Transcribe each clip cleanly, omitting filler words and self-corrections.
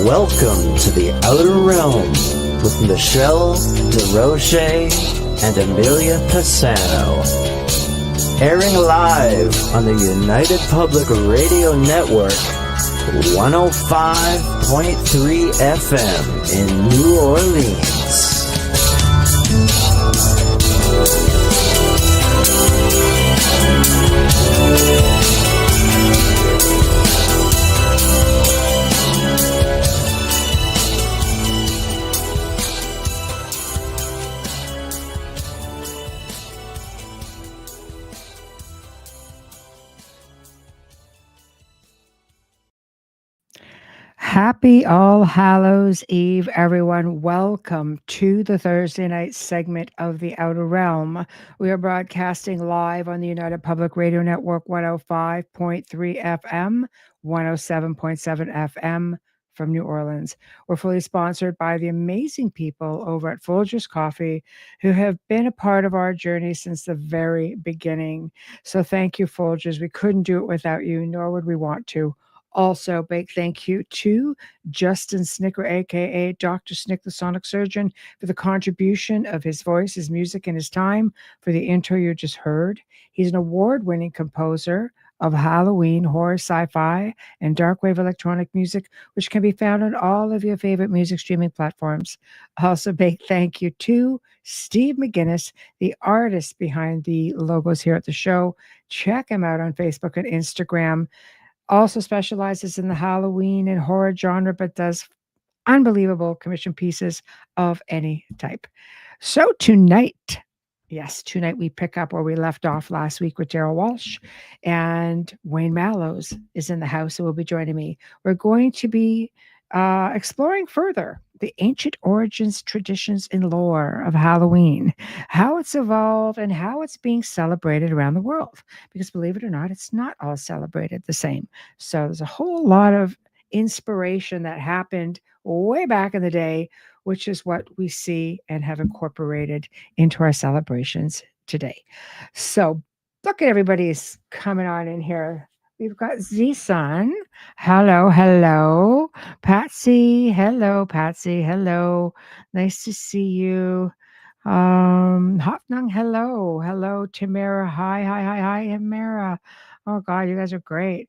Welcome to the Outer Realm with Michelle DeRoche and Amelia Pisano. Airing live on the United Public Radio Network, 105.3 FM in New Orleans. Happy All Hallows Eve, everyone. Welcome to the Thursday night segment of The Outer Realm. We are broadcasting live on the United Public Radio Network, 105.3 FM, 107.7 FM from New Orleans. We're fully sponsored by the amazing people over at Folgers Coffee who have been a part of our journey since the very beginning. So thank you, Folgers. We couldn't do it without you, nor would we want to. Also, big thank you to Justin Snicker, a.k.a. Dr. Snick, the Sonic Surgeon, for the contribution of his voice, his music, and his time for the intro you just heard. He's an award-winning composer of Halloween, horror, sci-fi, and dark wave electronic music, which can be found on all of your favorite music streaming platforms. Also, big thank you to Steve McGinnis, the artist behind the logos here at the show. Check him out on Facebook and Instagram. Also specializes in the Halloween and horror genre, but does unbelievable commission pieces of any type. So tonight we pick up where we left off last week with Daryl Walsh, and Wayne Mallows is in the house and will be joining me. We're going to be exploring further the ancient origins, traditions, and lore of Halloween, how it's evolved, and how it's being celebrated around the world. Because believe it or not, it's not all celebrated the same. So there's a whole lot of inspiration that happened way back in the day, which is what we see and have incorporated into our celebrations today. So look at everybody's coming on in here. We've got Z-Sun. Hello. Patsy. Hello, Patsy. Hello. Nice to see you. Hopnung. Hello, Tamara. Hi, Tamara. Oh, God, you guys are great.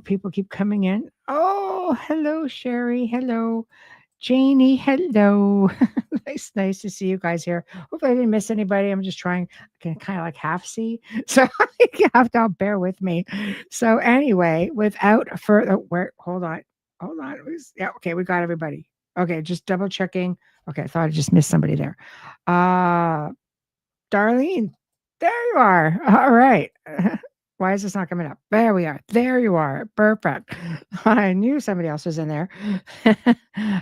People keep coming in. Oh, hello, Sherry. Hello. Janie, hello. nice to see you guys here. Hopefully I didn't miss anybody. I'm just trying. I can kind of like half see. So you have to bear with me. So anyway, without further hold on. Yeah, okay, we got everybody. Okay, just double checking. Okay, I thought I just missed somebody there. Darlene, there you are. All right. Why is this not coming up? There we are. There you are. Perfect. I knew somebody else was in there.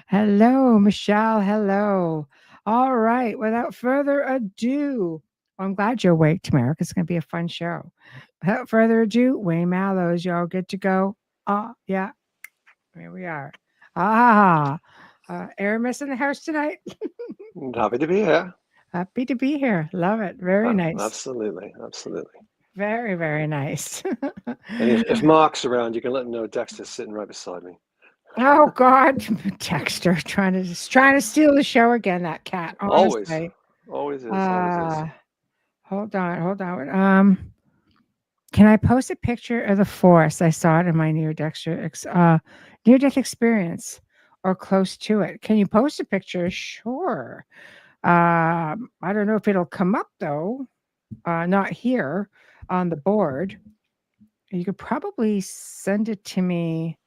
Hello, Michelle. Hello. All right. Without further ado, I'm glad you're awake, Tamara, because it's going to be a fun show. Without further ado, Wayne Mallows, y'all good to go? Yeah. Here we are. Aramis in the house tonight. Happy to be here. Happy to be here. Love it. Very nice. Absolutely. Very, very nice. And if Mark's around, you can let him know Dexter's sitting right beside me. Oh God, Dexter trying to steal the show again. That cat. Honestly. Always is. Hold on. Can I post a picture of the forest? I saw it in my near-death experience, or close to it. Can you post a picture? Sure. I don't know if it'll come up though. Not here on the board. You could probably send it to me.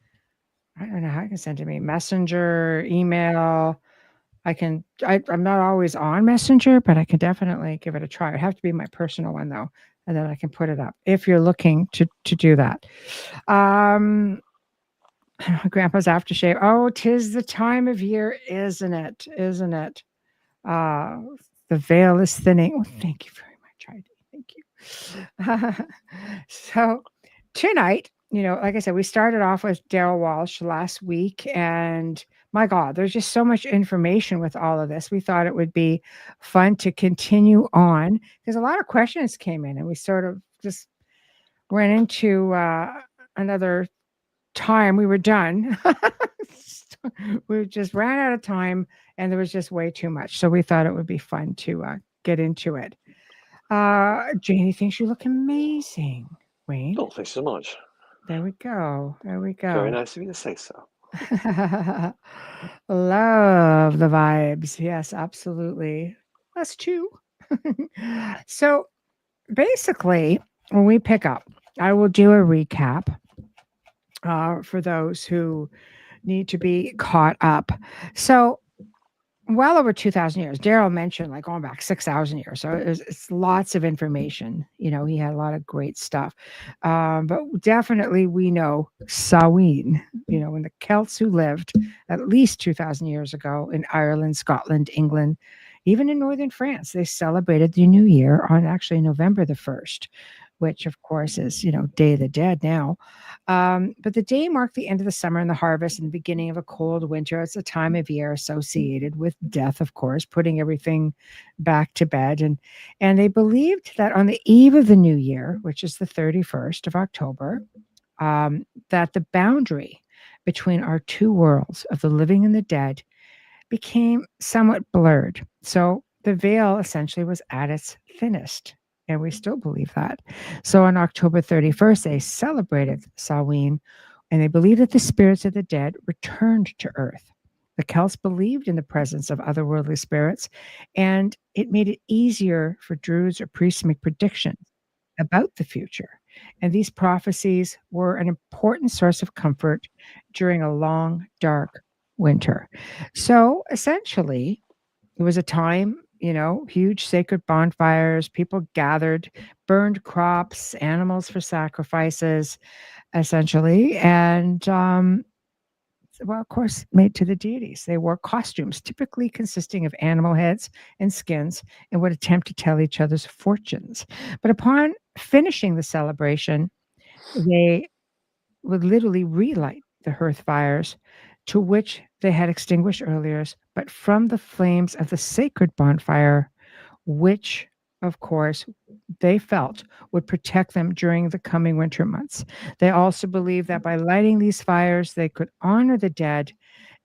I don't know how I can send it to me. Messenger, email. I'm not always on Messenger, but I can definitely give it a try. It have to be my personal one though, and then I can put it up if you're looking to do that. Grandpa's aftershave. Oh, 'tis the time of year, isn't it? The veil is thinning. Oh, thank you very much, Heidi. Thank you. So tonight, like I said, we started off with Daryl Walsh last week, and my God, there's just so much information with all of this. We thought it would be fun to continue on because a lot of questions came in, and we sort of just went into another time, we were done. We just ran out of time, and there was just way too much. So we thought it would be fun to get into it. Janie thinks you look amazing, Wayne. Oh, thanks so much. There we go. There we Very go. nice of you to say so. Love the vibes. Yes, absolutely. Us too. So basically, when we pick up, I will do a recap for those who need to be caught up. So, well over 2,000 years. Daryl mentioned like going back 6,000 years. So it's lots of information. You know, he had a lot of great stuff. But definitely we know Samhain, you know, when the Celts who lived at least 2,000 years ago in Ireland, Scotland, England, even in northern France, they celebrated the new year on actually November the 1st, which of course is, you know, Day of the Dead now. But the day marked the end of the summer and the harvest and the beginning of a cold winter. It's a time of year associated with death, of course, putting everything back to bed. And they believed that on the eve of the new year, which is the 31st of October, that the boundary between our two worlds of the living and the dead became somewhat blurred. So the veil essentially was at its thinnest. And we still believe that. So on October 31st, they celebrated Samhain, and they believed that the spirits of the dead returned to earth. The Celts believed in the presence of otherworldly spirits, and it made it easier for druids or priests to make predictions about the future. And these prophecies were an important source of comfort during a long, dark winter. So essentially, it was a time, you know, huge sacred bonfires, people gathered, burned crops, animals for sacrifices, essentially. And, well, of course, made to the deities. They wore costumes, typically consisting of animal heads and skins, and would attempt to tell each other's fortunes. But upon finishing the celebration, they would literally relight the hearth fires to which they had extinguished earlier, but from the flames of the sacred bonfire, which, of course, they felt would protect them during the coming winter months. They also believed that by lighting these fires, they could honor the dead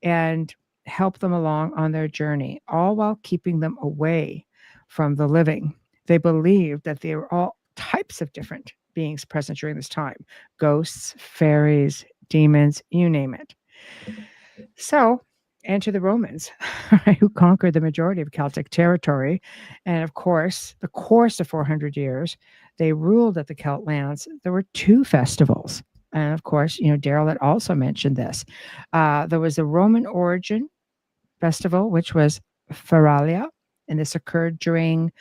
and help them along on their journey, all while keeping them away from the living. They believed that there were all types of different beings present during this time: ghosts, fairies, demons, you name it. So, enter the Romans, who conquered the majority of Celtic territory. And of course, the course of 400 years, they ruled at the Celt lands. There were two festivals. And of course, you know, Daryl had also mentioned this. There was the Roman origin festival, which was Feralia, and this occurred during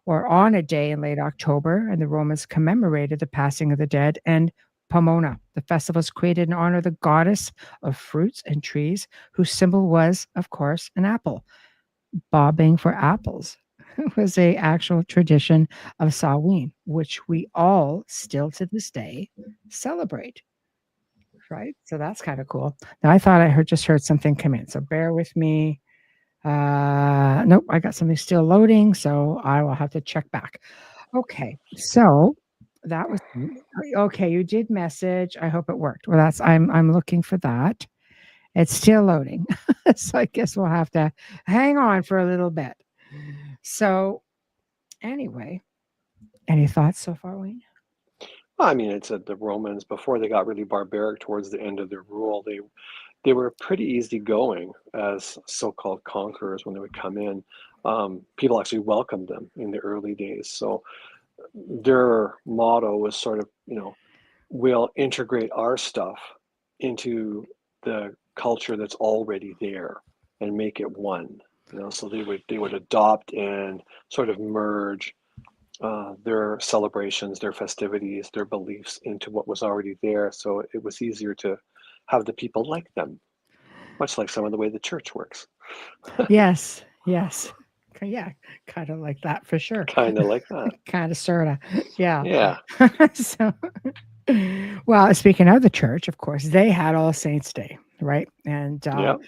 or on a day in late October, and the Romans commemorated the passing of the dead. And Pomona, the festival was created in honor of the goddess of fruits and trees, whose symbol was, of course, an apple. Bobbing for apples was a actual tradition of Samhain, which we all still to this day celebrate. Right? So that's kind of cool. Now I thought I just heard something come in, so bear with me. Nope, I got something still loading, so I will have to check back. Okay, so that was okay. You did message. I hope it worked. Well, I'm looking for that. It's still loading, so I guess we'll have to hang on for a little bit. So, anyway, any thoughts so far, Wayne? I mean, it's the Romans, before they got really barbaric towards the end of their rule, they were pretty easygoing as so-called conquerors when they would come in. People actually welcomed them in the early days. So their motto was sort of, you know, we'll integrate our stuff into the culture that's already there and make it one. You know, so they would adopt and sort of merge their celebrations, their festivities, their beliefs into what was already there. So it was easier to have the people like them, much like some of the way the church works. Yes, yes. Yeah, kind of like that for sure. Kind of like that. Kind of, sort of. Yeah. Yeah. So, well, speaking of the church, of course, they had All Saints' Day, right? And Yep.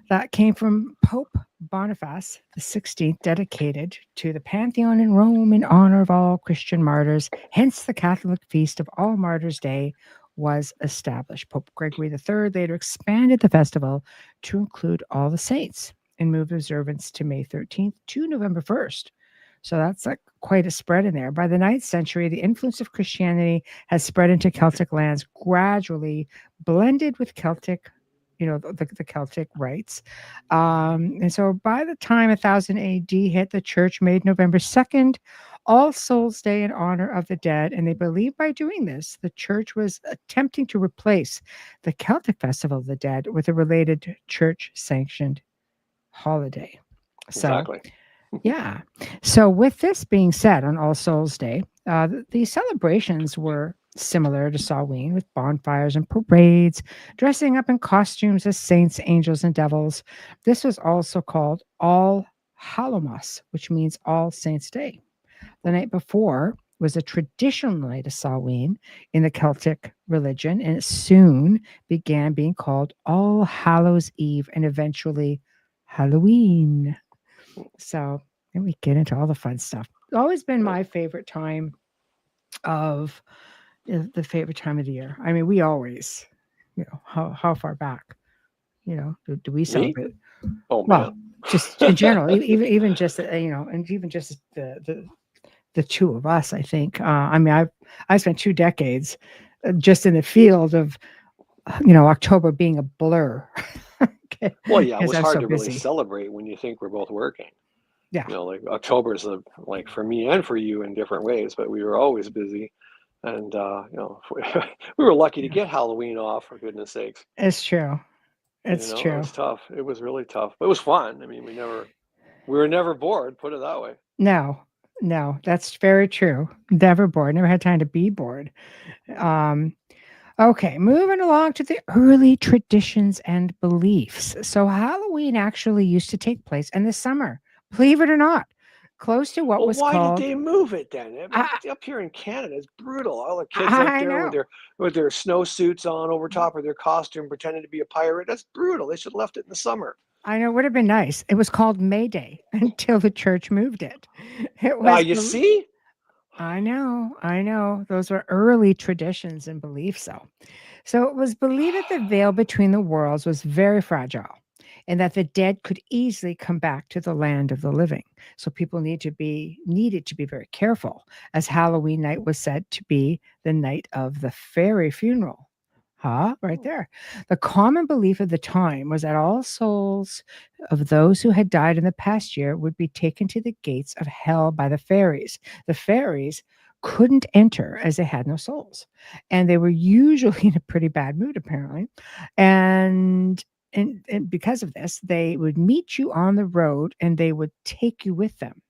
that came from Pope Boniface the 16th, dedicated to the Pantheon in Rome in honor of all Christian martyrs, hence the Catholic feast of All Martyrs' Day, was established. Pope Gregory III later expanded the festival to include all the saints and moved observance to May 13th to November 1st. So that's like quite a spread in there. By the 9th century, the influence of Christianity has spread into Celtic lands, gradually blended with Celtic, the Celtic rites. And so by the time 1000 AD hit, the church made November 2nd All Souls Day in honor of the dead. And they believe by doing this, the church was attempting to replace the Celtic Festival of the Dead with a related church sanctioned holiday. So, Exactly. yeah. So, with this being said, on All Souls Day, the celebrations were similar to Samhain with bonfires and parades, dressing up in costumes as saints, angels, and devils. This was also called All Hallowmas, which means All Saints' Day. The night before was a traditional night of Samhain in the Celtic religion, and it soon began being called All Hallows Eve and eventually Halloween. So then we get into all the fun stuff. It's always been my favorite time of the favorite time of the year. I mean, we always, how far back, do we Me? celebrate? Oh Well, man. just in general, even just and even just the two of us. I think. I mean, I spent 2 decades just in the field of October being a blur. Okay, Well, yeah, it because was I'm hard so to really busy. celebrate when you think we're both working. Yeah, Like October is like for me and for you in different ways, but we were always busy. And we were lucky to yeah, get Halloween off, for goodness sakes. it's true. You It's know, it true. was tough. It was really tough, but it was fun. I mean, we were never bored, put it that way. No, no, that's very true. Never bored. Never had time to be bored. Um, okay, moving along to the early traditions and beliefs. So Halloween actually used to take place in the summer, believe it or not, close to what Well, was why did called. they move it then? I mean, I, up here in Canada, it's brutal. All the kids up I there know. with their snowsuits on over top of their costume, pretending to be a pirate. That's brutal. They should have left it in the summer. I know. It would have been nice. It was called May Day until the church moved it. It Ah, was. you see? I know. I know. Those were early traditions and beliefs, though. So it was believed that the veil between the worlds was very fragile and that the dead could easily come back to the land of the living. So people needed to be very careful, as Halloween night was said to be the night of the fairy funeral. Huh? Right there. The common belief of the time was that all souls of those who had died in the past year would be taken to the gates of hell by the fairies. The fairies couldn't enter as they had no souls, and they were usually in a pretty bad mood apparently, and and because of this they would meet you on the road and they would take you with them.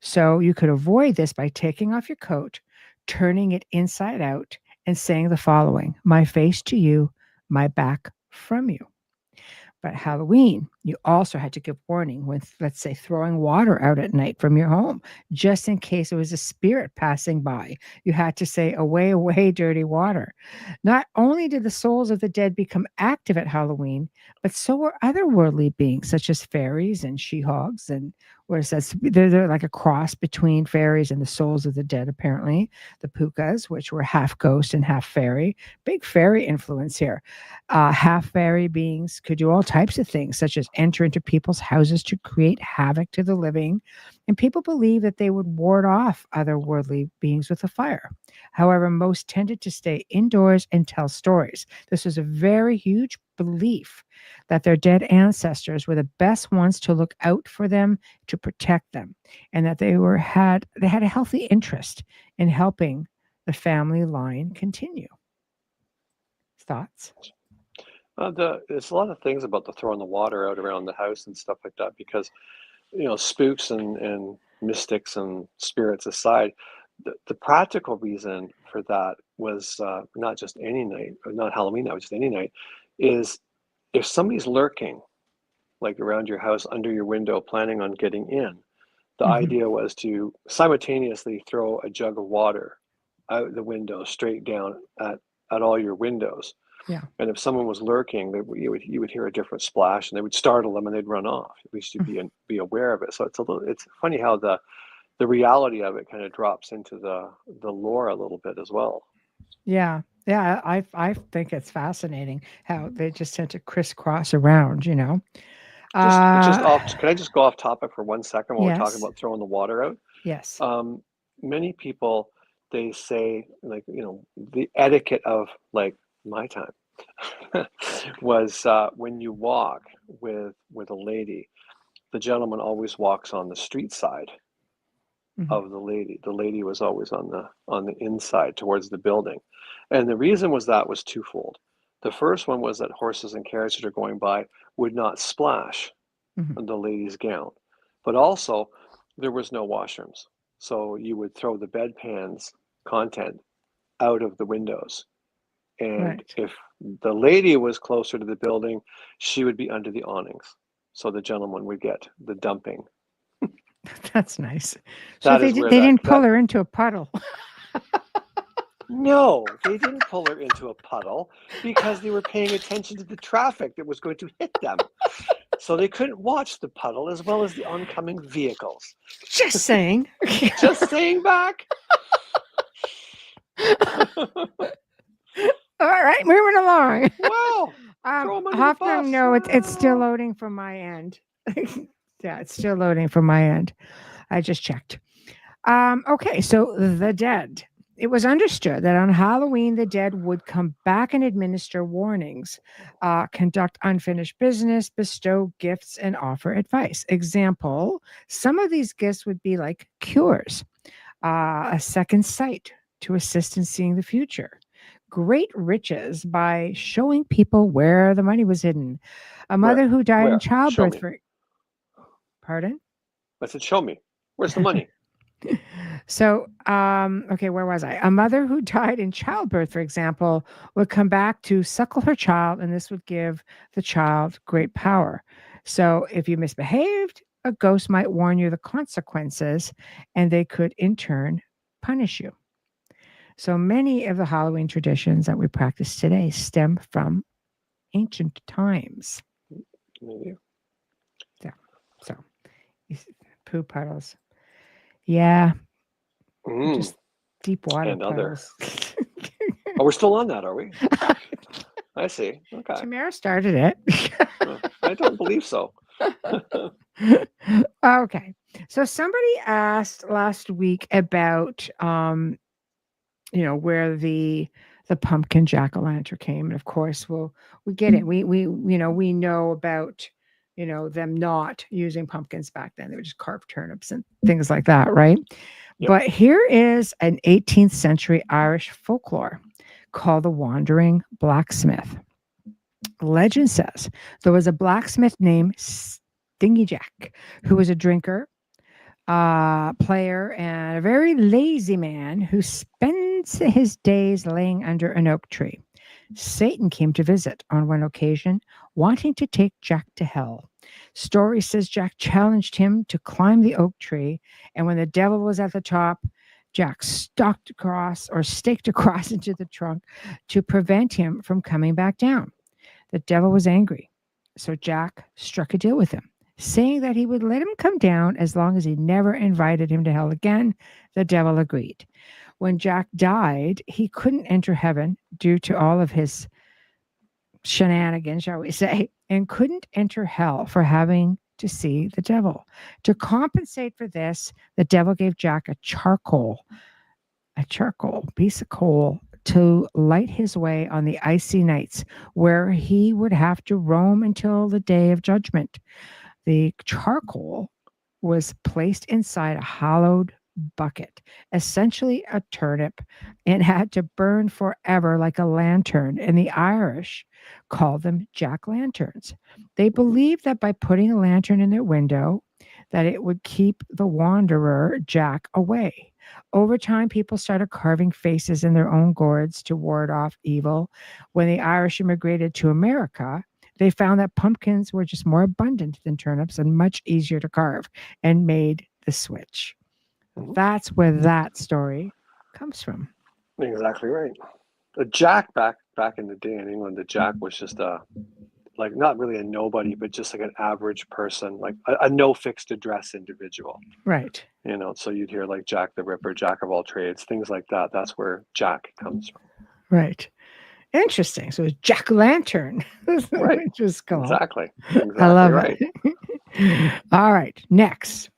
So you could avoid this by taking off your coat, turning it inside out, and saying the following: my face to you, my back from you. But Halloween, you also had to give warning with, let's say, throwing water out at night from your home, just in case there was a spirit passing by. You had to say, away, away, dirty water. Not only did the souls of the dead become active at Halloween, but so were other worldly beings, such as fairies and she-hogs. And what it says, they're like a cross between fairies and the souls of the dead, apparently. The pukas, which were half ghost and half fairy. Big fairy influence here. Half fairy beings could do all types of things, such as enter into people's houses to create havoc to the living. And people believe that they would ward off otherworldly beings with a fire. However, most tended to stay indoors and tell stories. This was a very huge belief that their dead ancestors were the best ones to look out for them, to protect them, and that they had a healthy interest in helping the family line continue. Thoughts? There's a lot of things about the throwing the water out around the house and stuff like that because, spooks and mystics and spirits aside, the practical reason for that was not just any night, or not Halloween night, just any night, is if somebody's lurking, like around your house, under your window, planning on getting in, the Mhm. idea was to simultaneously throw a jug of water out the window straight down at all your windows. Yeah. And if someone was lurking, you would hear a different splash, and they would startle them, and they'd run off. At least you'd be aware of it. So it's funny how the reality of it kind of drops into the lore a little bit as well. Yeah. Yeah, I think it's fascinating how they just tend to crisscross around, you know. Just Uh, off. Can I just go off topic for 1 second while we're talking yes, about throwing the water out? yes. Um, Many people, they say, like, the etiquette of, like, my time was, when you walk with a lady, the gentleman always walks on the street side Mhm. of the lady. The lady was always on the inside towards the building. And the reason was twofold. The first one was that horses and carriages that are going by would not splash Mhm. the lady's gown. But also, there was no washrooms. So you would throw the bedpan's content out of the windows. And Right. if the lady was closer to the building, she would be under the awnings. So the gentleman would get the dumping. That's nice. So That they is did, where they that didn't pull that her into a puddle. no, they didn't pull her into a puddle because they were paying attention to the traffic that was going to hit them. So they couldn't watch the puddle as well as the oncoming vehicles. Just saying. Just saying back. All right, moving along. Wow. Throw them under the Hoffman, bus. no, it's still Wow. loading from my end. Yeah, it's still loading from my end. I just checked. Okay, so the dead. It was understood that on Halloween, the dead would come back and administer warnings, conduct unfinished business, bestow gifts, and offer advice. Example, some of these gifts would be like cures, a second sight to assist in seeing the future, great riches by showing people where the money was hidden, a Where? mother who died in Where? Show childbirth me. for, pardon? I said, show me. Where's the money? So, okay, where was I? A mother who died in childbirth, for example, would come back to suckle her child, and this would give the child great power. So, if you misbehaved, a ghost might warn you the consequences, and they could in turn punish you. So, many of the Halloween traditions that we practice today stem from ancient times. Maybe. So, so poo puddles. Yeah, Mm, just deep water and other. puddles. Oh, we're still on that, are we? I see. Okay. Tamara started it. I don't believe so. Okay. So somebody asked last week about where the pumpkin jack-o'-lantern came. And of course we get it. We know about them not using pumpkins back then. They would just carve turnips and things like that, right? Yep. But here is an 18th century Irish folklore called the Wandering Blacksmith. Legend says there was a blacksmith named Stingy Jack who was a drinker, player, and a very lazy man who spends his days laying under an oak tree. Satan came to visit on one occasion, wanting to take Jack to hell. Story says Jack challenged him to climb the oak tree, and when the devil was at the top, Jack staked across into the trunk to prevent him from coming back down. The devil was angry, so Jack struck a deal with him, saying that he would let him come down as long as he never invited him to hell again. The devil agreed. When Jack died, he couldn't enter heaven due to all of his shenanigans, shall we say, and couldn't enter hell for having to see the devil. To compensate for this, the devil gave Jack a charcoal piece of coal to light his way on the icy nights where he would have to roam until the day of judgment. The charcoal was placed inside a hollowed bucket, essentially a turnip, and had to burn forever like a lantern. And the Irish called them jack lanterns. They believed that by putting a lantern in their window, that it would keep the wanderer Jack away. Over time, people started carving faces in their own gourds to ward off evil. When the Irish immigrated to America, they found that pumpkins were just more abundant than turnips and much easier to carve and made the switch. Mhm. That's where that story comes from. Exactly right. The Jack back in the day in England, the Jack was just like not really a nobody, but just like an average person, like a no fixed address individual. Right. So you'd hear like Jack the Ripper, Jack of all trades, things like that. That's where Jack comes from. Right. Interesting. So it's jack-o'-lantern, Right. which was cool. Exactly. I Exactly love right. it. All right. Next,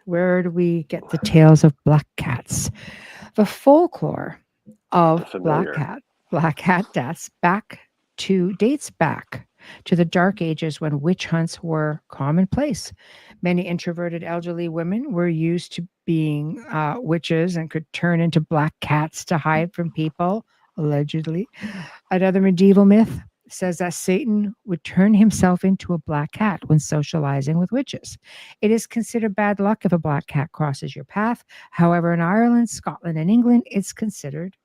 where do we get the tales of black cats? The folklore of The familiar. black cat deaths dates back to the dark ages when witch hunts were commonplace. Many introverted elderly women were used to being witches and could turn into black cats to hide from people, allegedly. Another medieval myth says that Satan would turn himself into a black cat when socializing with witches. It is considered bad luck if a black cat crosses your path. However, in Ireland, Scotland, and England, it's considered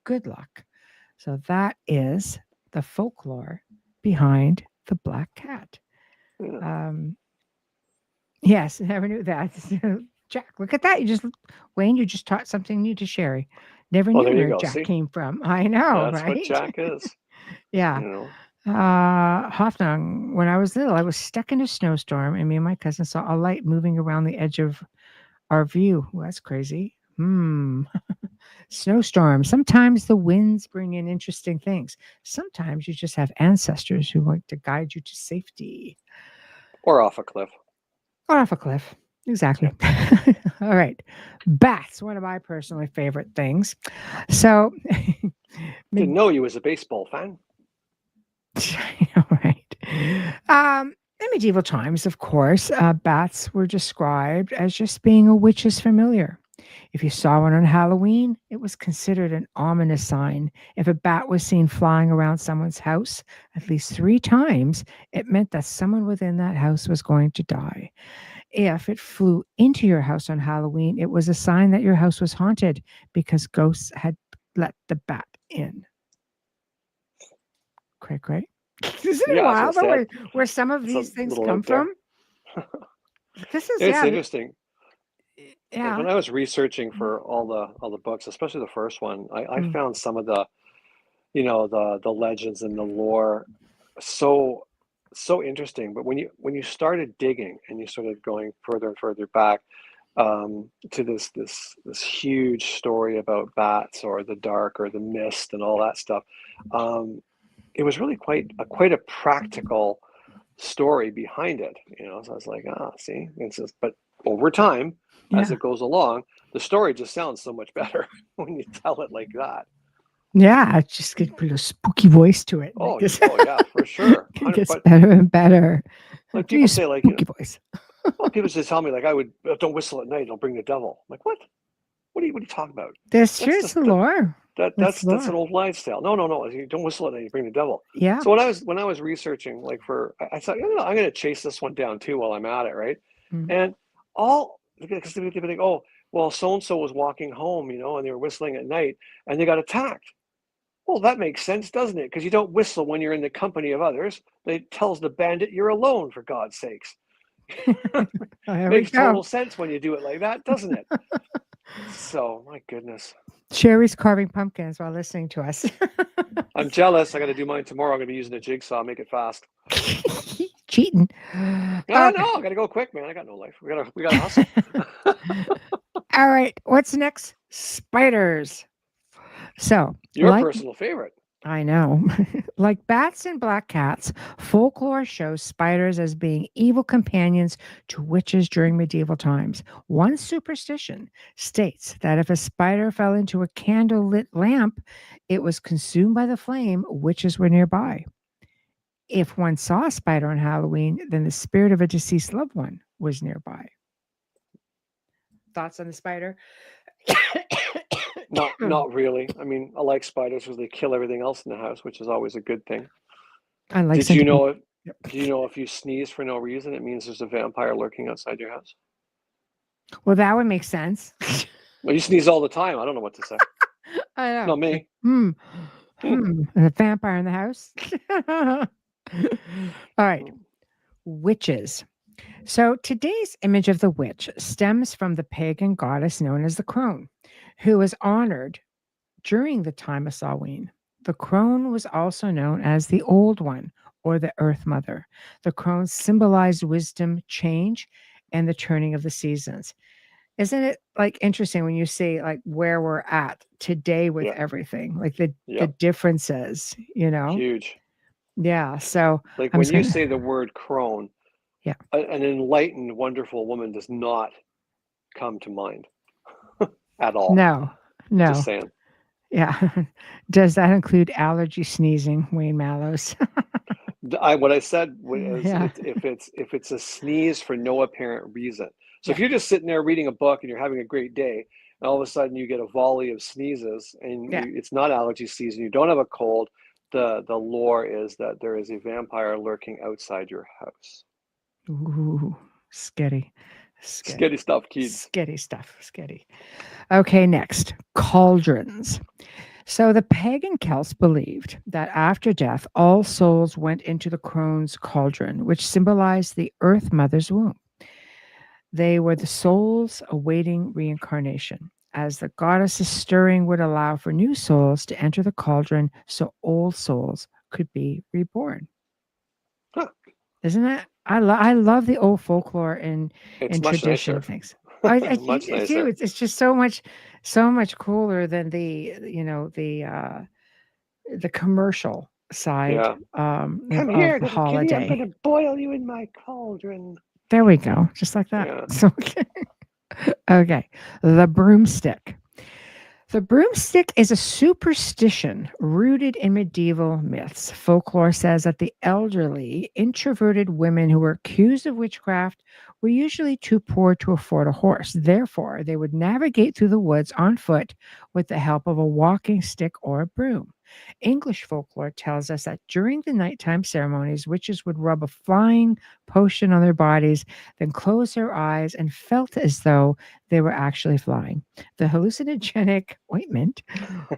good luck. So that is the folklore behind the black cat. Yeah. Yes, never knew that. Jack, look at that. Wayne, you just taught something new to Sherry. Never Oh, knew there you where go. Jack See, came from. I know, that's what right? Jack is. Yeah. You know. Hoffnung, when I was little, I was stuck in a snowstorm, and me and my cousin saw a light moving around the edge of our view. Well, that's crazy. Snowstorms. Sometimes the winds bring in interesting things. Sometimes you just have ancestors who want to guide you to safety. Or off a cliff. Or off a cliff. Exactly. All right. Bats, one of my personally favorite things. So, Didn't know you was a baseball fan. all right. In medieval times, of course, bats were described as just being a witch's familiar. If you saw one on Halloween, it was considered an ominous sign. If a bat was seen flying around someone's house at least 3 times, it meant that someone within that house was going to die. If it flew into your house on Halloween, it was a sign that your house was haunted because ghosts had let the bat in. Great. Isn't it Yeah, I was gonna wild though, say where some of it's a these things little come out there. from? This is It's interesting. Like yeah. when I was researching for all the books, especially the first one, I Mm. found some of the the legends and the lore so interesting. But when you started digging and you started going further and further back to this huge story about bats or the dark or the mist and all that stuff, it was really quite a practical story behind it. So I was like, see, it's just, but over time, as Yeah. it goes along, the story just sounds so much better when you tell it like that. Yeah, it just gets put a spooky voice to it. Oh, It yeah, for sure. it gets But better and better. like Do you people say, like, spooky voice? well, people just tell me like don't whistle at night, it'll bring the devil. I'm like, what? What are you talking about? This That's here's just the lore. That's that's an lore. old wives' tale. No. You don't whistle at night, you bring the devil. Yeah. So when I was researching, like I thought, I'm gonna chase this one down too while I'm at it, right? Mm. And all because they think, oh, well, so and so was walking home, and they were whistling at night and they got attacked. Well, that makes sense, doesn't it? Because you don't whistle when you're in the company of others. It tells the bandit you're alone, for God's sakes. There we Makes go. total sense when you do it like that, doesn't it? So, my goodness. Sherry's carving pumpkins while listening to us. I'm jealous. I got to do mine tomorrow. I'm going to be using a jigsaw. Make it fast. Cheating. No, Okay. no, I got to go quick, man. I got no life. We got to hustle. All right. What's next? Spiders. So, Your personal favorite. I know. Like bats and black cats, folklore shows spiders as being evil companions to witches during medieval times. One superstition states that if a spider fell into a candle-lit lamp, it was consumed by the flame, witches were nearby. If one saw a spider on Halloween, then the spirit of a deceased loved one was nearby. Thoughts on the spider? Not really. I mean, I like spiders because they kill everything else in the house, which is always a good thing. I like Did you know Yep. Do you know if you sneeze for no reason, it means there's a vampire lurking outside your house? Well, that would make sense. Well, you sneeze all the time. I don't know what to say. I know. Not me. A vampire in the house. All right. Witches. So today's image of the witch stems from the pagan goddess known as the crone, who was honored during the time of Samhain. The crone was also known as the Old One or the Earth Mother. The crone symbolized wisdom, change, and the turning of the seasons. Isn't it like interesting when you see like where we're at today with Yeah. everything, like the Yep. differences, Huge. Yeah. So Like I'm when just you gonna, say the word crone, yeah. an enlightened, wonderful woman does not come to mind at all. No, Just no. saying. Yeah. Does that include allergy sneezing, Wayne Mallows? What I said was Yeah. if it's a sneeze for no apparent reason. So Yeah. if you're just sitting there reading a book and you're having a great day, and all of a sudden you get a volley of sneezes, and Yeah. it's not allergy season, you don't have a cold, the lore is that there is a vampire lurking outside your house. Ooh, sketty, sketty, Scary stuff, kids. sketty stuff, sketty. Okay, next, cauldrons. So the pagan Celts believed that after death, all souls went into the crone's cauldron, which symbolized the Earth Mother's womb. They were the souls awaiting reincarnation, as the goddess's stirring would allow for new souls to enter the cauldron so old souls could be reborn. Huh. Isn't it? I love the old folklore and It's much tradition nicer. of things. Much I do. nicer. It's just so much cooler than the commercial side Yeah. Come of here, the little kitty. I'm going holiday. to boil you in my cauldron. There we go, just like that. Yeah. So okay, the broomstick. The broomstick is a superstition rooted in medieval myths. Folklore says that the elderly, introverted women who were accused of witchcraft were usually too poor to afford a horse. Therefore, they would navigate through the woods on foot with the help of a walking stick or a broom. English folklore tells us that during the nighttime ceremonies, witches would rub a flying potion on their bodies, then close their eyes and felt as though they were actually flying. The hallucinogenic ointment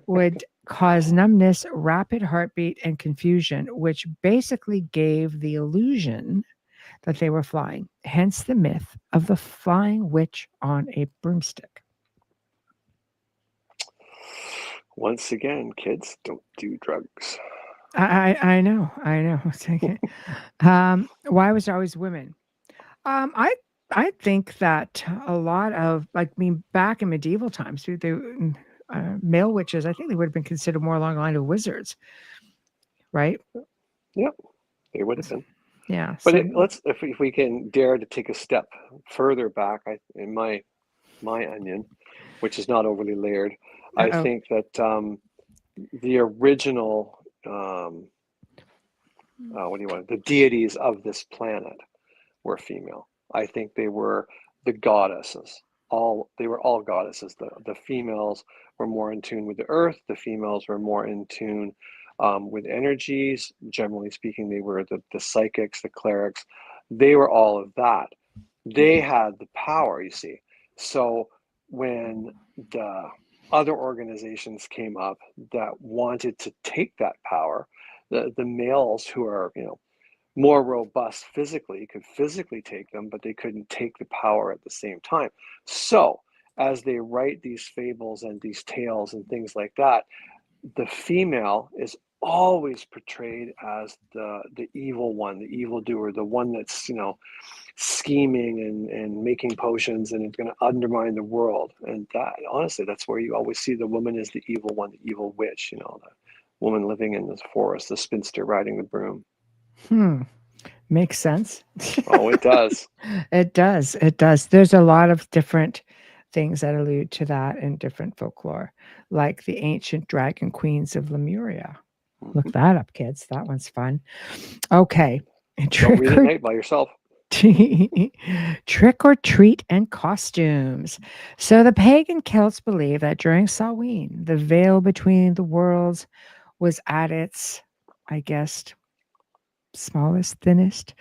would cause numbness, rapid heartbeat, and confusion, which basically gave the illusion that they were flying. Hence the myth of the flying witch on a broomstick. Once again, kids, don't do drugs. I know, I know. Why was there always women? Um, I I think that a lot of like I mean back in medieval times, male witches, I think they would have been considered more along the line of wizards, right? Yep, they would have been. Yeah. But So, let's, if we can dare to take a step further back, in my onion, which is not overly layered, I oh, think that the original, what do you want? The deities of this planet were female. I think they were the goddesses. They were all goddesses. The females were more in tune with the earth. The females were more in tune with energies. Generally speaking, they were the psychics, the clerics. They were all of that. They had the power, you see. So when the other organizations came up that wanted to take that power, the males who are, more robust physically could physically take them, but they couldn't take the power at the same time. So as they write these fables and these tales and things like that, the female is always portrayed as the evil one, the evildoer, the one that's scheming and making potions and it's going to undermine the world. And that honestly, that's where you always see the woman as the evil one, the evil witch. The woman living in the forest, the spinster riding the broom. makes sense. Oh, it does. It does. It does. There's a lot of different things that allude to that in different folklore, like the ancient dragon queens of Lemuria. Look that up, kids. That one's fun. Okay. Don't read at night by yourself. Trick or treat and costumes. So the pagan Celts believed that during Samhain, the veil between the worlds was at its, I guess, smallest, thinnest,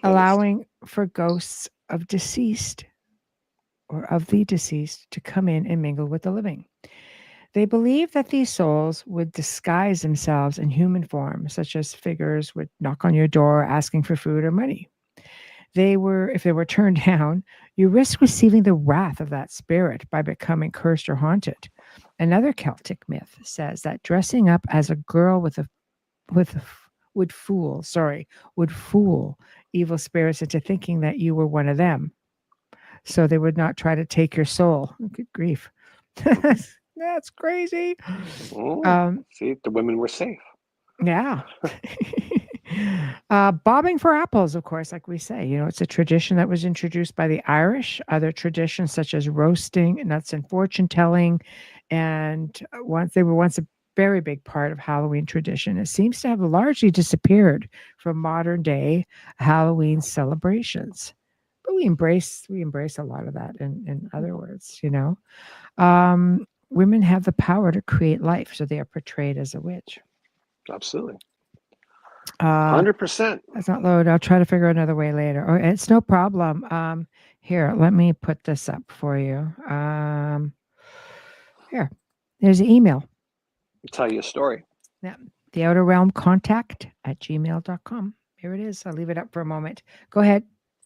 allowing for ghosts of deceased or of the deceased to come in and mingle with the living. They believed that these souls would disguise themselves in human form, such as figures would knock on your door asking for food or money. If they were turned down, you risk receiving the wrath of that spirit by becoming cursed or haunted. Another Celtic myth says that dressing up as a girl would fool evil spirits into thinking that you were one of them. so they would not try to take your soul. Good grief. That's crazy. See, the women were safe. Yeah. Bobbing for apples, of course, like we say, it's a tradition that was introduced by the Irish. Other traditions such as roasting, nuts, and fortune telling, and they were once a very big part of Halloween tradition. It seems to have largely disappeared from modern day Halloween celebrations. But we embrace a lot of that. In other words, women have the power to create life, so they are portrayed as a witch. Absolutely. 100%. That's not load. I'll try to figure another way later. Oh, it's no problem. Here, let me put this up for you. Here, there's an email. I'll tell you a story. Yeah, theouterrealmcontact at gmail.com. Here it is. I'll leave it up for a moment. Go ahead,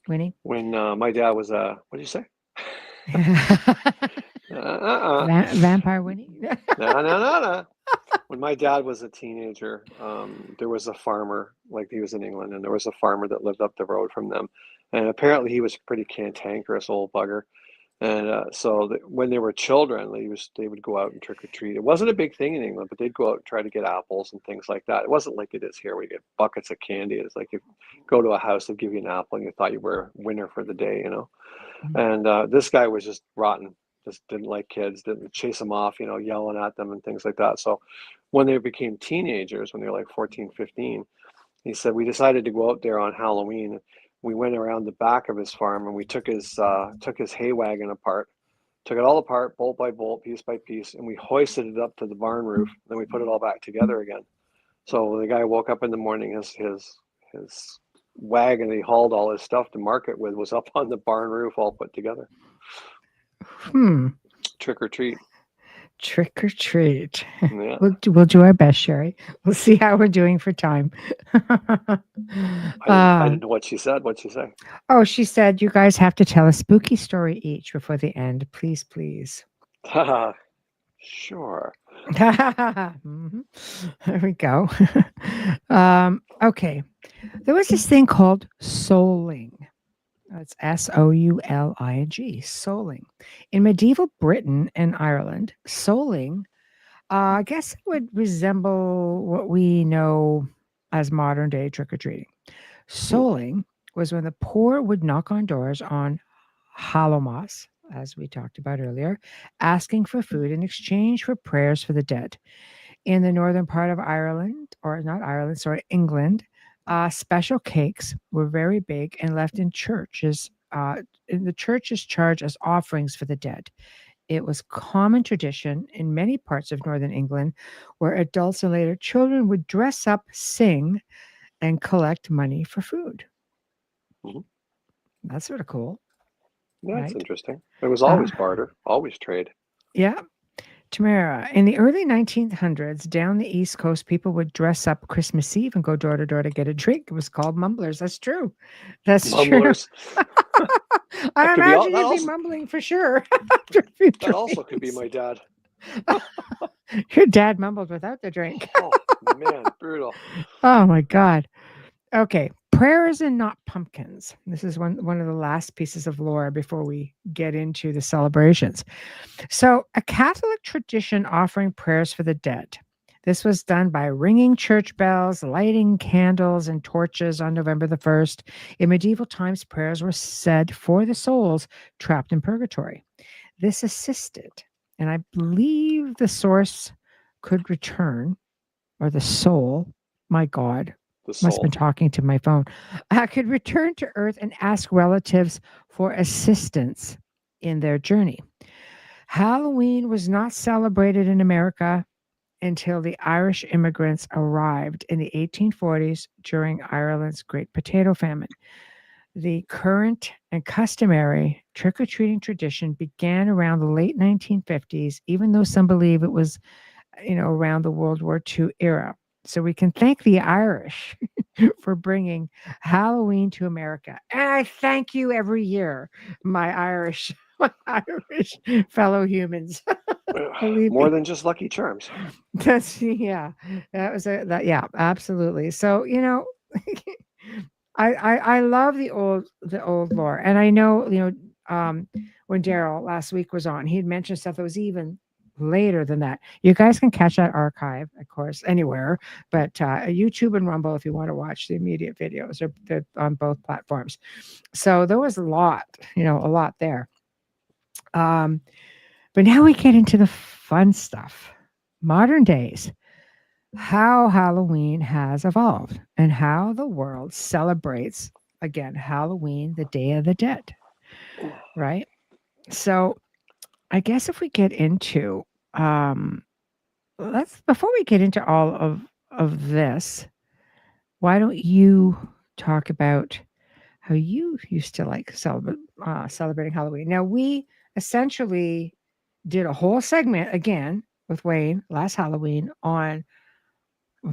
Winnie. When my dad was what did you say? Vampire Winnie. No. When my dad was a teenager, there was a farmer, like he was in England, and there was a farmer that lived up the road from them. And apparently he was a pretty cantankerous old bugger. And when they were children, they would go out and trick or treat. It wasn't a big thing in England, but they'd go out and try to get apples and things like that. It wasn't like it is here where you get buckets of candy. It's like you go to a house, they'll give you an apple and you thought you were a winner for the day, Mm-hmm. And this guy was just rotten, just didn't like kids, didn't chase them off, yelling at them and things like that. So when they became teenagers, when they were like 14, 15, he said, we decided to go out there on Halloween. We went around the back of his farm and we took his hay wagon apart, took it all apart, bolt by bolt, piece by piece, and we hoisted it up to the barn roof. Then we put it all back together again. So when the guy woke up in the morning, his wagon he hauled all his stuff to market with was up on the barn roof, all put together. Trick or treat. Trick or treat. Yeah. We'll do our best, Sherry. We'll see how we're doing for time. I didn't know what she said. What'd she say? Oh, she said, you guys have to tell a spooky story each before the end. Please, please. Sure. Mm-hmm. There we go. Okay. There was this thing called souling. It's souling. Souling. In medieval Britain and Ireland, souling, I guess it would resemble what we know as modern day trick or treating. Souling was when the poor would knock on doors on Hallowmas, as we talked about earlier, asking for food in exchange for prayers for the dead. In the northern part of Ireland, or not Ireland, sorry, England, special cakes were very big and left in churches. The churches charged as offerings for the dead. It was common tradition in many parts of northern England where adults and later children would dress up, sing, and collect money for food. Mm-hmm. That's sort of cool. That's interesting. It was always barter, always trade. Yeah. Tamara, in the early 1900s, down the East Coast, people would dress up Christmas Eve and go door to door to get a drink. It was called mumblers. That's true. That's mumblers. True. I imagine you'd be mumbling for sure. That also could be my dad. Your dad mumbled without the drink. Oh, man, brutal. Oh, my God. Okay. Prayers and not pumpkins. This is one of the last pieces of lore before we get into the celebrations. So, a Catholic tradition offering prayers for the dead. This was done by ringing church bells, lighting candles and torches on November the 1st. In medieval times, prayers were said for the souls trapped in purgatory. This assisted, and I believe the source could return, or the soul, my God, must have been talking to my phone, could return to Earth and ask relatives for assistance in their journey. Halloween was not celebrated in America until the Irish immigrants arrived in the 1840s during Ireland's Great Potato Famine. The current and customary trick-or-treating tradition began around the late 1950s, even though some believe it was, around the World War II era. So we can thank the Irish for bringing Halloween to America. And I thank you every year, my Irish fellow humans. More than just Lucky Charms. That was absolutely. So, I love the old lore. And I know, when Daryl last week was on. He had mentioned stuff that was even later than that. You guys can catch that archive, of course, anywhere, but YouTube and Rumble if you want to watch the immediate videos. They're on both platforms. So there was a lot, a lot there. But now we get into the fun stuff. Modern days, how Halloween has evolved and how the world celebrates, again, Halloween, the Day of the Dead, right? So I guess if we get into, before we get into all of this, why don't you talk about how you used to like celebrating Halloween? Now we essentially did a whole segment again with Wayne last Halloween on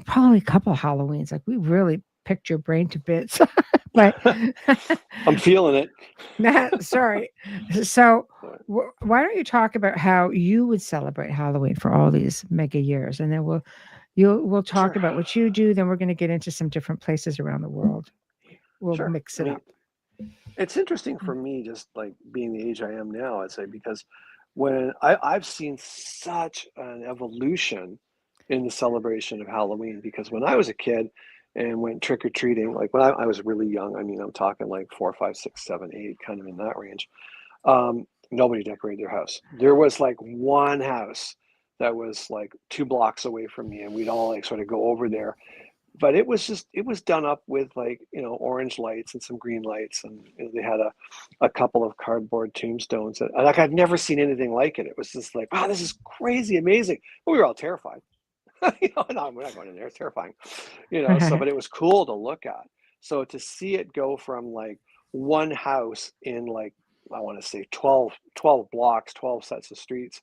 probably a couple of Halloweens. Like we really picked your brain to bits. But I'm feeling it. sorry. So why don't you talk about how you would celebrate Halloween for all these mega years, and then we'll talk Sure. about what you do. Then we're going to get into some different places around the world. We'll Sure. mix it up. It's interesting for me, just like being the age I am now, I'd say, because when I've seen such an evolution in the celebration of Halloween, because when I was a kid and went trick-or-treating, like when I was really young, I mean, I'm talking like 4, 5, 6, 7, 8, kind of in that range, nobody decorated their house. There was like one house that was like 2 blocks away from me, and we'd all like sort of go over there. But it was done up with like, orange lights and some green lights, and they had a couple of cardboard tombstones. And, like, I'd never seen anything like it. It was just like, wow, this is crazy, amazing. But we were all terrified. No, we're not going in there. It's terrifying. So, but it was cool to look at. So to see it go from like one house in like, I want to say 12 blocks, 12 sets of streets,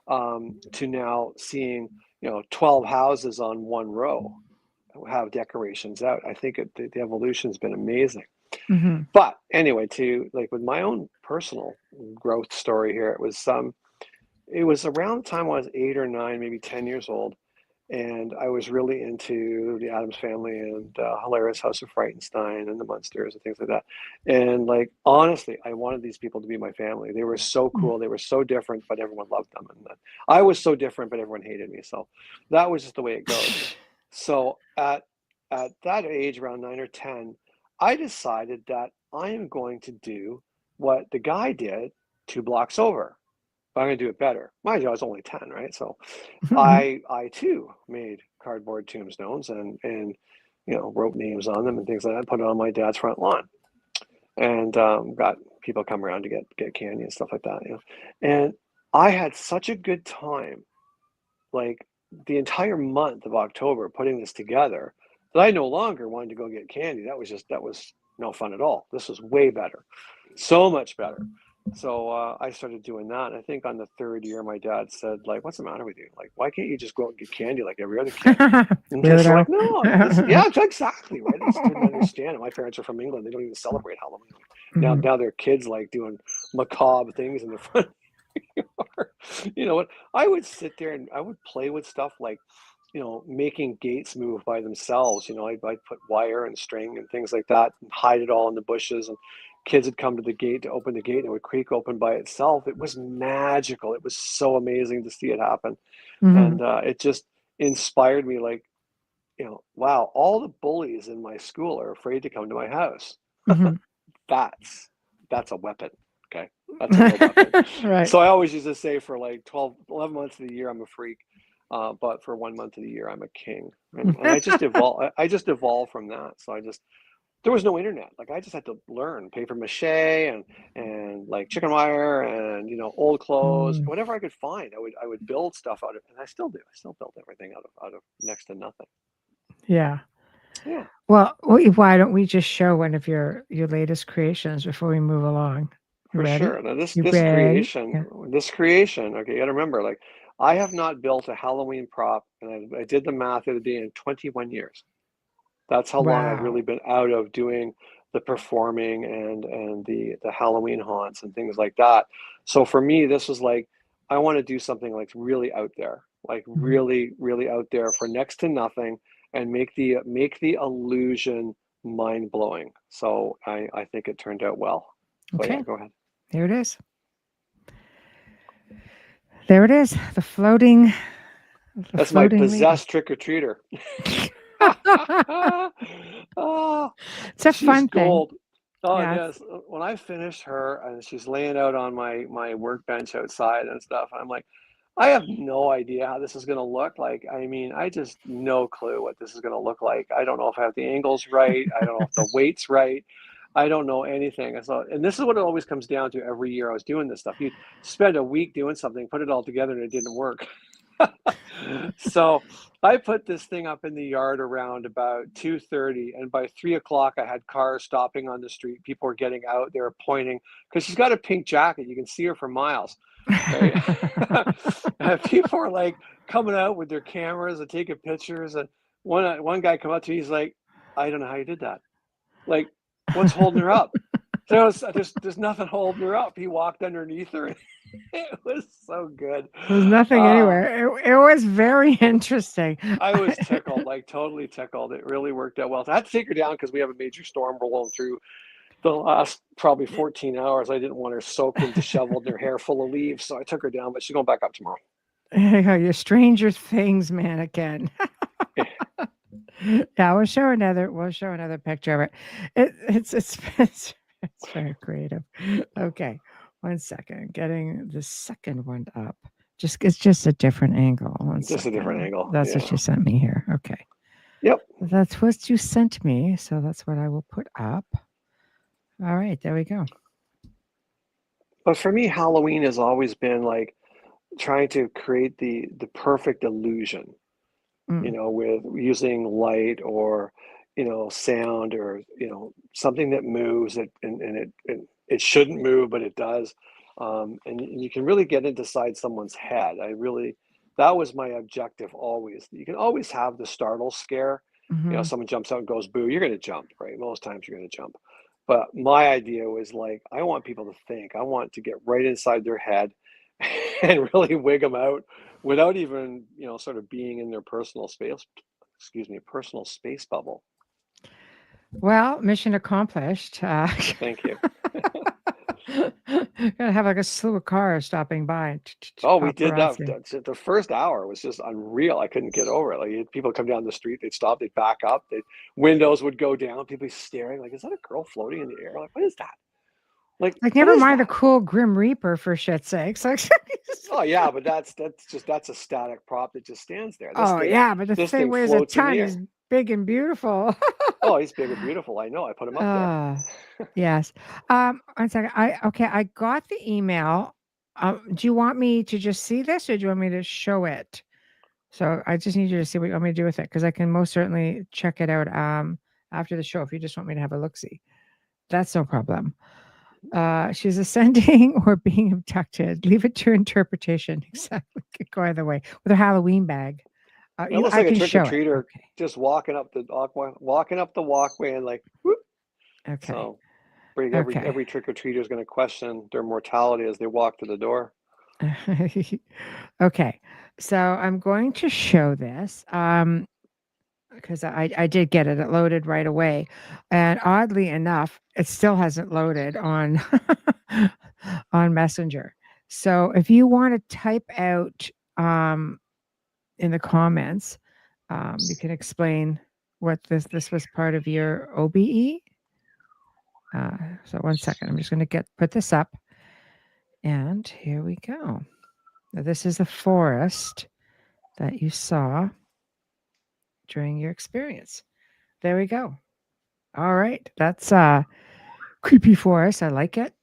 to now seeing, 12 houses on one row have decorations out. I think the evolution's been amazing. Mm-hmm. But anyway, to like with my own personal growth story here, it was around the time I was 8 or 9, maybe 10 years old, and I was really into the Addams Family and Hilarious House of Frightenstein and the Munsters and things like that. And like honestly, I wanted these people to be my family. They were so cool. They were so different, but everyone loved them. And I was so different, but everyone hated me. So that was just the way it goes. So at that age, around 9 or 10, I decided that I am going to do what the guy did 2 blocks over. But I'm going to do it better. Mind you, I was only 10, right? So I too made cardboard tombstones and wrote names on them and things like that. Put it on my dad's front lawn, and got people come around to get candy and stuff like that. And I had such a good time, like the entire month of October, putting this together, that I no longer wanted to go get candy. That was no fun at all. This was way better, so much better. So I started doing that. And I think on the 3rd year, my dad said, like, "What's the matter with you? Like, why can't you just go out and get candy like every other kid?" And it's like, no, yeah, exactly, right. I just didn't understand it. My parents are from England. They don't even celebrate Halloween. Mm-hmm. Now their kids like doing macabre things in the front yard. You know what? I would sit there and I would play with stuff like, making gates move by themselves. I'd put wire and string and things like that and hide it all in the bushes. And kids would come to the gate to open the gate and it would creak open by itself. It was magical. It was so amazing to see it happen. Mm-hmm. And it just inspired me like, wow, all the bullies in my school are afraid to come to my house. Mm-hmm. That's a weapon. Okay. That's a real weapon. Right. So I always used to say for like 11 months of the year, I'm a freak. But for 1 month of the year, I'm a king. And I just evolved from that. So there was no internet. Like I just had to learn paper mache and like chicken wire and, old clothes, whatever I could find. I would build stuff out of, and I still do. I still build everything out of next to nothing. Yeah. Yeah. Well, why don't we just show one of your latest creations before we move along? You For ready? sure. Now this ready? creation, Yeah. okay, you gotta remember, like I have not built a Halloween prop, and I did the math the other day, in 21 years. That's how long I've Wow. really been out of doing the performing and the Halloween haunts and things like that. So for me, this was like, I want to do something like really out there, like Mm-hmm. really, really out there for next to nothing, and make the illusion mind blowing. So I think it turned out well. So Okay. yeah, go ahead. There it is. There it is. The floating. That's my Lady. possessed trick-or-treater. Oh, It's a she's fun thing. gold. Oh, it Yeah. is. When I finish her and she's laying out on my workbench outside and stuff, I'm like, I have no idea how this is going to look like. I mean, I just no clue what this is going to look like. I don't know if I have the angles right. I don't know if the weight's right. I don't know anything. So, and this is what it always comes down to every year I was doing this stuff. You spend a week doing something, put it all together, and it didn't work. So I put this thing up in the yard around about 2:30, and by 3 o'clock, I had cars stopping on the street. People were getting out. They were pointing because she's got a pink jacket. You can see her for miles, right? And people are like coming out with their cameras and taking pictures. And one guy come up to me, he's like, "I don't know how you did that. Like, what's holding her up?" There's nothing holding her up. He walked underneath her. It was so good. There's nothing anywhere. It was very interesting. I was tickled, like totally tickled. It really worked out well. So I had to take her down because we have a major storm rolling through the last probably 14 hours. I didn't want her soaked and disheveled and her hair full of leaves. So I took her down, but she's going back up tomorrow. Your Stranger Things mannequin. Yeah, we'll show another picture of it. It's very creative. Okay. 1 second. Getting the second one up. It's just a different angle. Just a different angle. That's what you sent me here. Okay. Yep. That's what you sent me. So that's what I will put up. All right, there we go. But for me, Halloween has always been like trying to create the perfect illusion, with using light or, sound or, something that moves and it shouldn't move, but it does. And you can really get inside someone's head. That was my objective always. You can always have the startle scare. Someone jumps out and goes, boo, you're going to jump, right? Most times you're going to jump. But my idea was like, I want people to think. I want to get right inside their head and really wig them out without even, sort of being in their personal space bubble. Well, mission accomplished. Thank you. Gonna have like a slew of cars stopping by. Oh, we did that. The first hour was just unreal. I couldn't get over it. Like people come down the street, they'd stop, they'd back up, windows would go down, people staring like, is that a girl floating in the air? Like, what is that? Like never mind the cool Grim Reaper for shit's sakes. Oh yeah, but that's a static prop that just stands there. But the thing weighs a ton. Is big and beautiful. Oh, he's big and beautiful. I know. I put him up there. Yes. 1 second. I got the email. Do you want me to just see this, or do you want me to show it? So I just need you to see what you want me to do with it, because I can most certainly check it out after the show if you just want me to have a look-see. That's no problem. She's ascending or being abducted. Leave it to interpretation. Exactly. Go either way. With a Halloween bag. It looks like a trick-or-treater just walking up the walkway and like, whoop. Okay. So every trick-or-treater is going to question their mortality as they walk to the door. Okay. So I'm going to show this. Because I did get it. It loaded right away. And oddly enough, it still hasn't loaded on on Messenger. So if you want to type out in the comments, you can explain what this was part of your OBE. So 1 second. I'm just going to put this up. And here we go. Now, this is a forest that you saw during your experience. There we go. All right. That's creepy forest. I like it.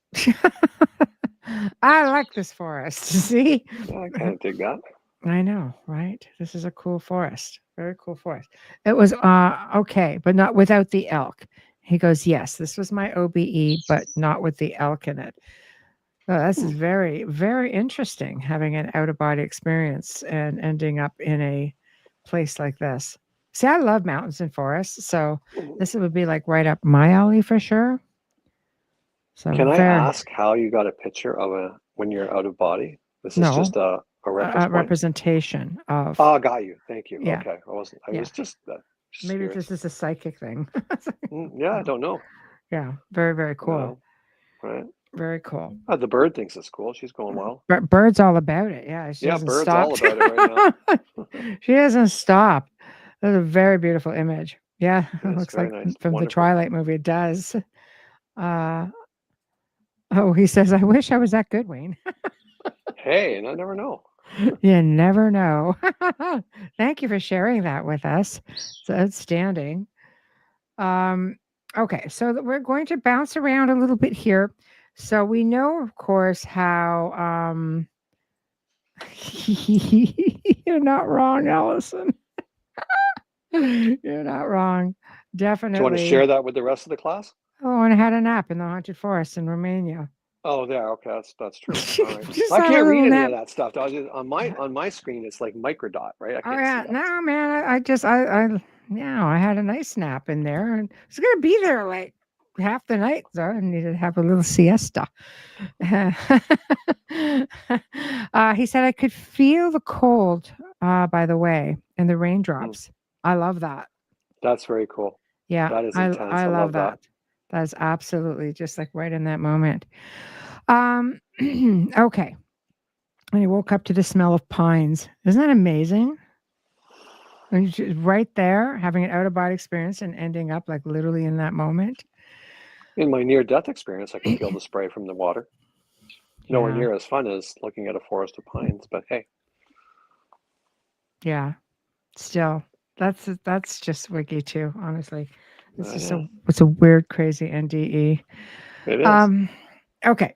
I like this forest. See? Yeah, I kind of dig that. I know, right? This is a cool forest. Very cool forest. It was okay, but not without the elk. He goes, yes, this was my OBE, but not with the elk in it. Oh, this is very, very interesting, having an out-of-body experience and ending up in a place like this. See, I love mountains and forests, so this would be like right up my alley for sure. So can I ask how you got a picture of when you're out of body? This is just a representation of. Oh, got you. Thank you. Yeah. Okay, I was just maybe this is a psychic thing. Yeah, I don't know. Yeah, very, very cool. Right. Very cool. The bird thinks it's cool. She's going well. But Bird's all about it. Yeah, she Yeah, hasn't Bird's all stopped. about it right now. She hasn't stopped. That's a very beautiful image. Yeah, it It's looks very like nice. from the Wonderful. Twilight movie. It does. Oh, he says, I wish I was that good, Wayne. Hey, and I never know. You never know. Thank you for sharing that with us. It's outstanding. Okay, so we're going to bounce around a little bit here. So we know, of course, how you're not wrong, Allison. You're not wrong. Do you want to Definitely. share that with the rest of the class? Oh, and I had a nap in the haunted forest in Romania. Oh, there. Okay, that's true. All right. Just I had a can't read little any nap. of that stuff. On my screen, it's like microdot, right? I Oh can't yeah, see that. no, man. I had a nice nap in there, and I was gonna be there like half the night, so I needed to have a little siesta. He said I could feel the cold, by the way, and the raindrops. I love that. That's very cool. Yeah, That is intense. I I love love that. that. That's absolutely just like right in that moment. Okay. And he woke up to the smell of pines. Isn't that amazing? And you're just right there, having an out of body experience and ending up like literally in that moment. In my near-death experience, I could feel the spray from the water. Nowhere Yeah. near as fun as looking at a forest of pines, but hey. Yeah. Still, that's just wiki too. Honestly, it's just Yeah, it's a weird, crazy NDE. it is. Okay.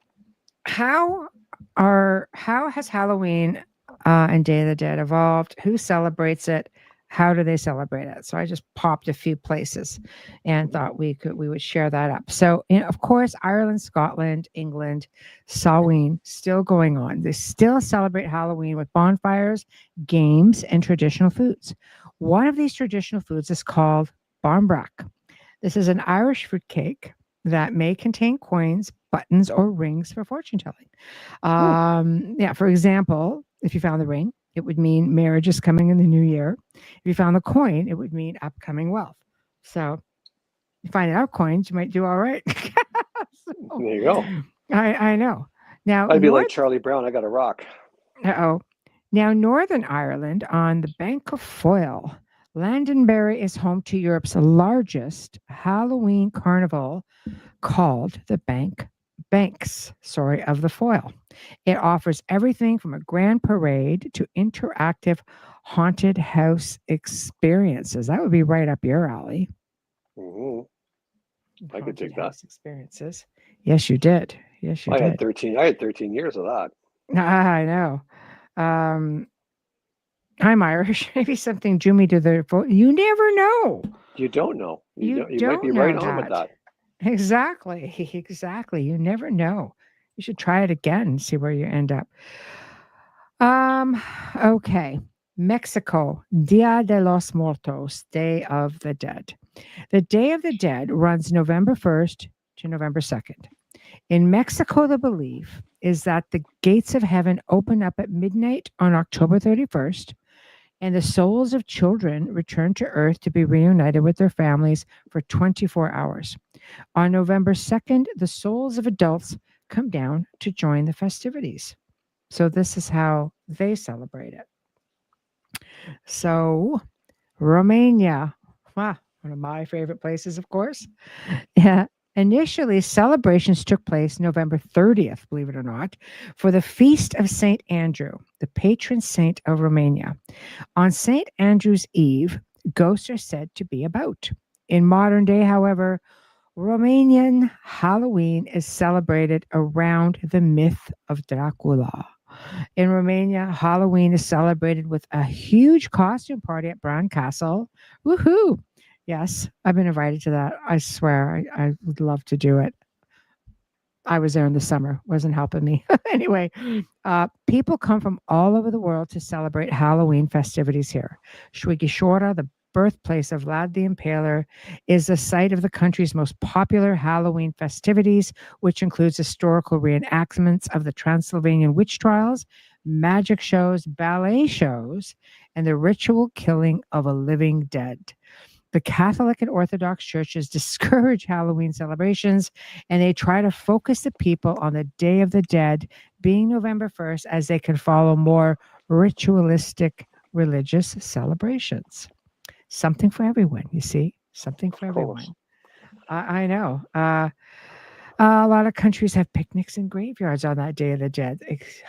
How has Halloween and Day of the Dead evolved? Who celebrates it? How do they celebrate it? So I just popped a few places and thought we would share that up. So of course, Ireland, Scotland, England, Samhain still going on. They still celebrate Halloween with bonfires, games, and traditional foods. One of these traditional foods is called barmbrack. This is an Irish fruit cake that may contain coins, buttons, or rings for fortune telling. Yeah, for example, if you found the ring, it would mean marriage is coming in the new year. If you found the coin, it would mean upcoming wealth. So, you find out coins, you might do all right. So, There you go. I know. Now, I'd be like Charlie Brown. I got a rock. Now, Northern Ireland on the Bank of Foyle, Londonderry is home to Europe's largest Halloween carnival called the Banks of the Foyle. It offers everything from a grand parade to interactive haunted house experiences. That would be right up your alley. I could dig that. House experiences. Yes, you did. Yes, you I did. had 13 years of that. I know. I'm Irish. Maybe something drew me to the vote. You never know. You don't know. You don't might be right know on with that. Exactly. Exactly. You never know. You should try it again and see where you end up. Okay. Mexico, Dia de los Muertos, Day of the Dead. The Day of the Dead runs November 1st to November 2nd. In Mexico, the belief is that the gates of heaven open up at midnight on October 31st, and the souls of children return to earth to be reunited with their families for 24 hours. On November 2nd, the souls of adults come down to join the festivities. So this is how they celebrate it. So Romania, one of my favorite places, of course. Yeah. Initially, celebrations took place November 30th, believe it or not, for the Feast of St. Andrew, the patron saint of Romania. On St. Andrew's Eve, ghosts are said to be about. In modern day, however, Romanian Halloween is celebrated around the myth of Dracula. In Romania, Halloween is celebrated with a huge costume party at Bran Castle. Woohoo! Yes, I've been invited to that. I swear, I would love to do it. I was there in the summer, wasn't helping me. Anyway, people come from all over the world to celebrate Halloween festivities here. Shwigishora, the birthplace of Vlad the Impaler, is the site of the country's most popular Halloween festivities, which includes historical reenactments of the Transylvanian witch trials, magic shows, ballet shows, and the ritual killing of a living dead. The Catholic and Orthodox churches discourage Halloween celebrations, and they try to focus the people on the Day of the Dead, being November 1st, as they can follow more ritualistic religious celebrations. Something for everyone, you see? Something for Of course. everyone. I know. A lot of countries have picnics in graveyards on that Day of the Dead.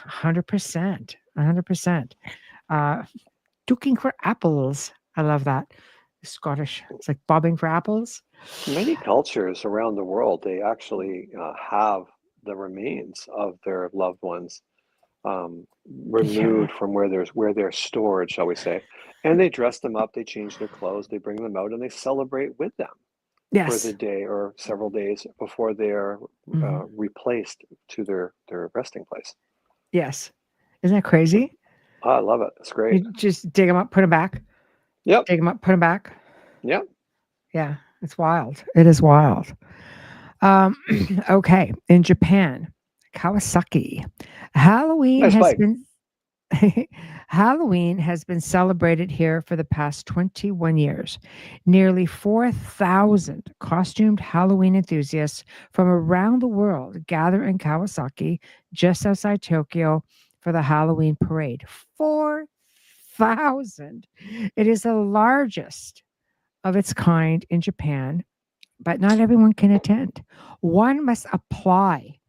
100%. 100%. Duking for apples. I love that. Scottish. It's like bobbing for apples. Many cultures around the world, they actually have the remains of their loved ones Yeah. removed from where they're stored, shall we say. And they dress them up, they change their clothes, they bring them out, and they celebrate with them for the Yes. day or several days before they're Mhm. replaced to their resting place. Yes. Isn't that crazy? I love it. It's great. You just dig them up, put them back. Yep. Dig them up, put them back. Yep. Yeah. It's wild. It is wild. Okay. In Japan, Kawasaki, Halloween Nice has bike. been Halloween has been celebrated here for the past 21 years. Nearly 4,000 costumed Halloween enthusiasts from around the world gather in Kawasaki, just outside Tokyo, for the Halloween parade. 4,000. It is the largest of its kind in Japan, but not everyone can attend. One must apply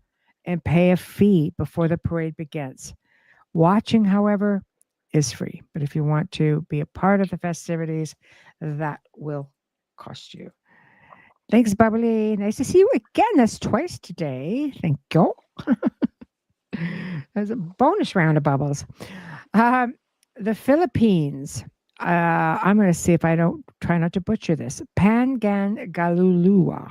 and pay a fee before the parade begins. Watching, however, is free. But if you want to be a part of the festivities, that will cost you. Thanks, Bubbly. Nice to see you again. That's twice today. Thank you. There's a bonus round of bubbles. Um, the Philippines. I'm going to see if I don't try not to butcher this. Pangangalulua.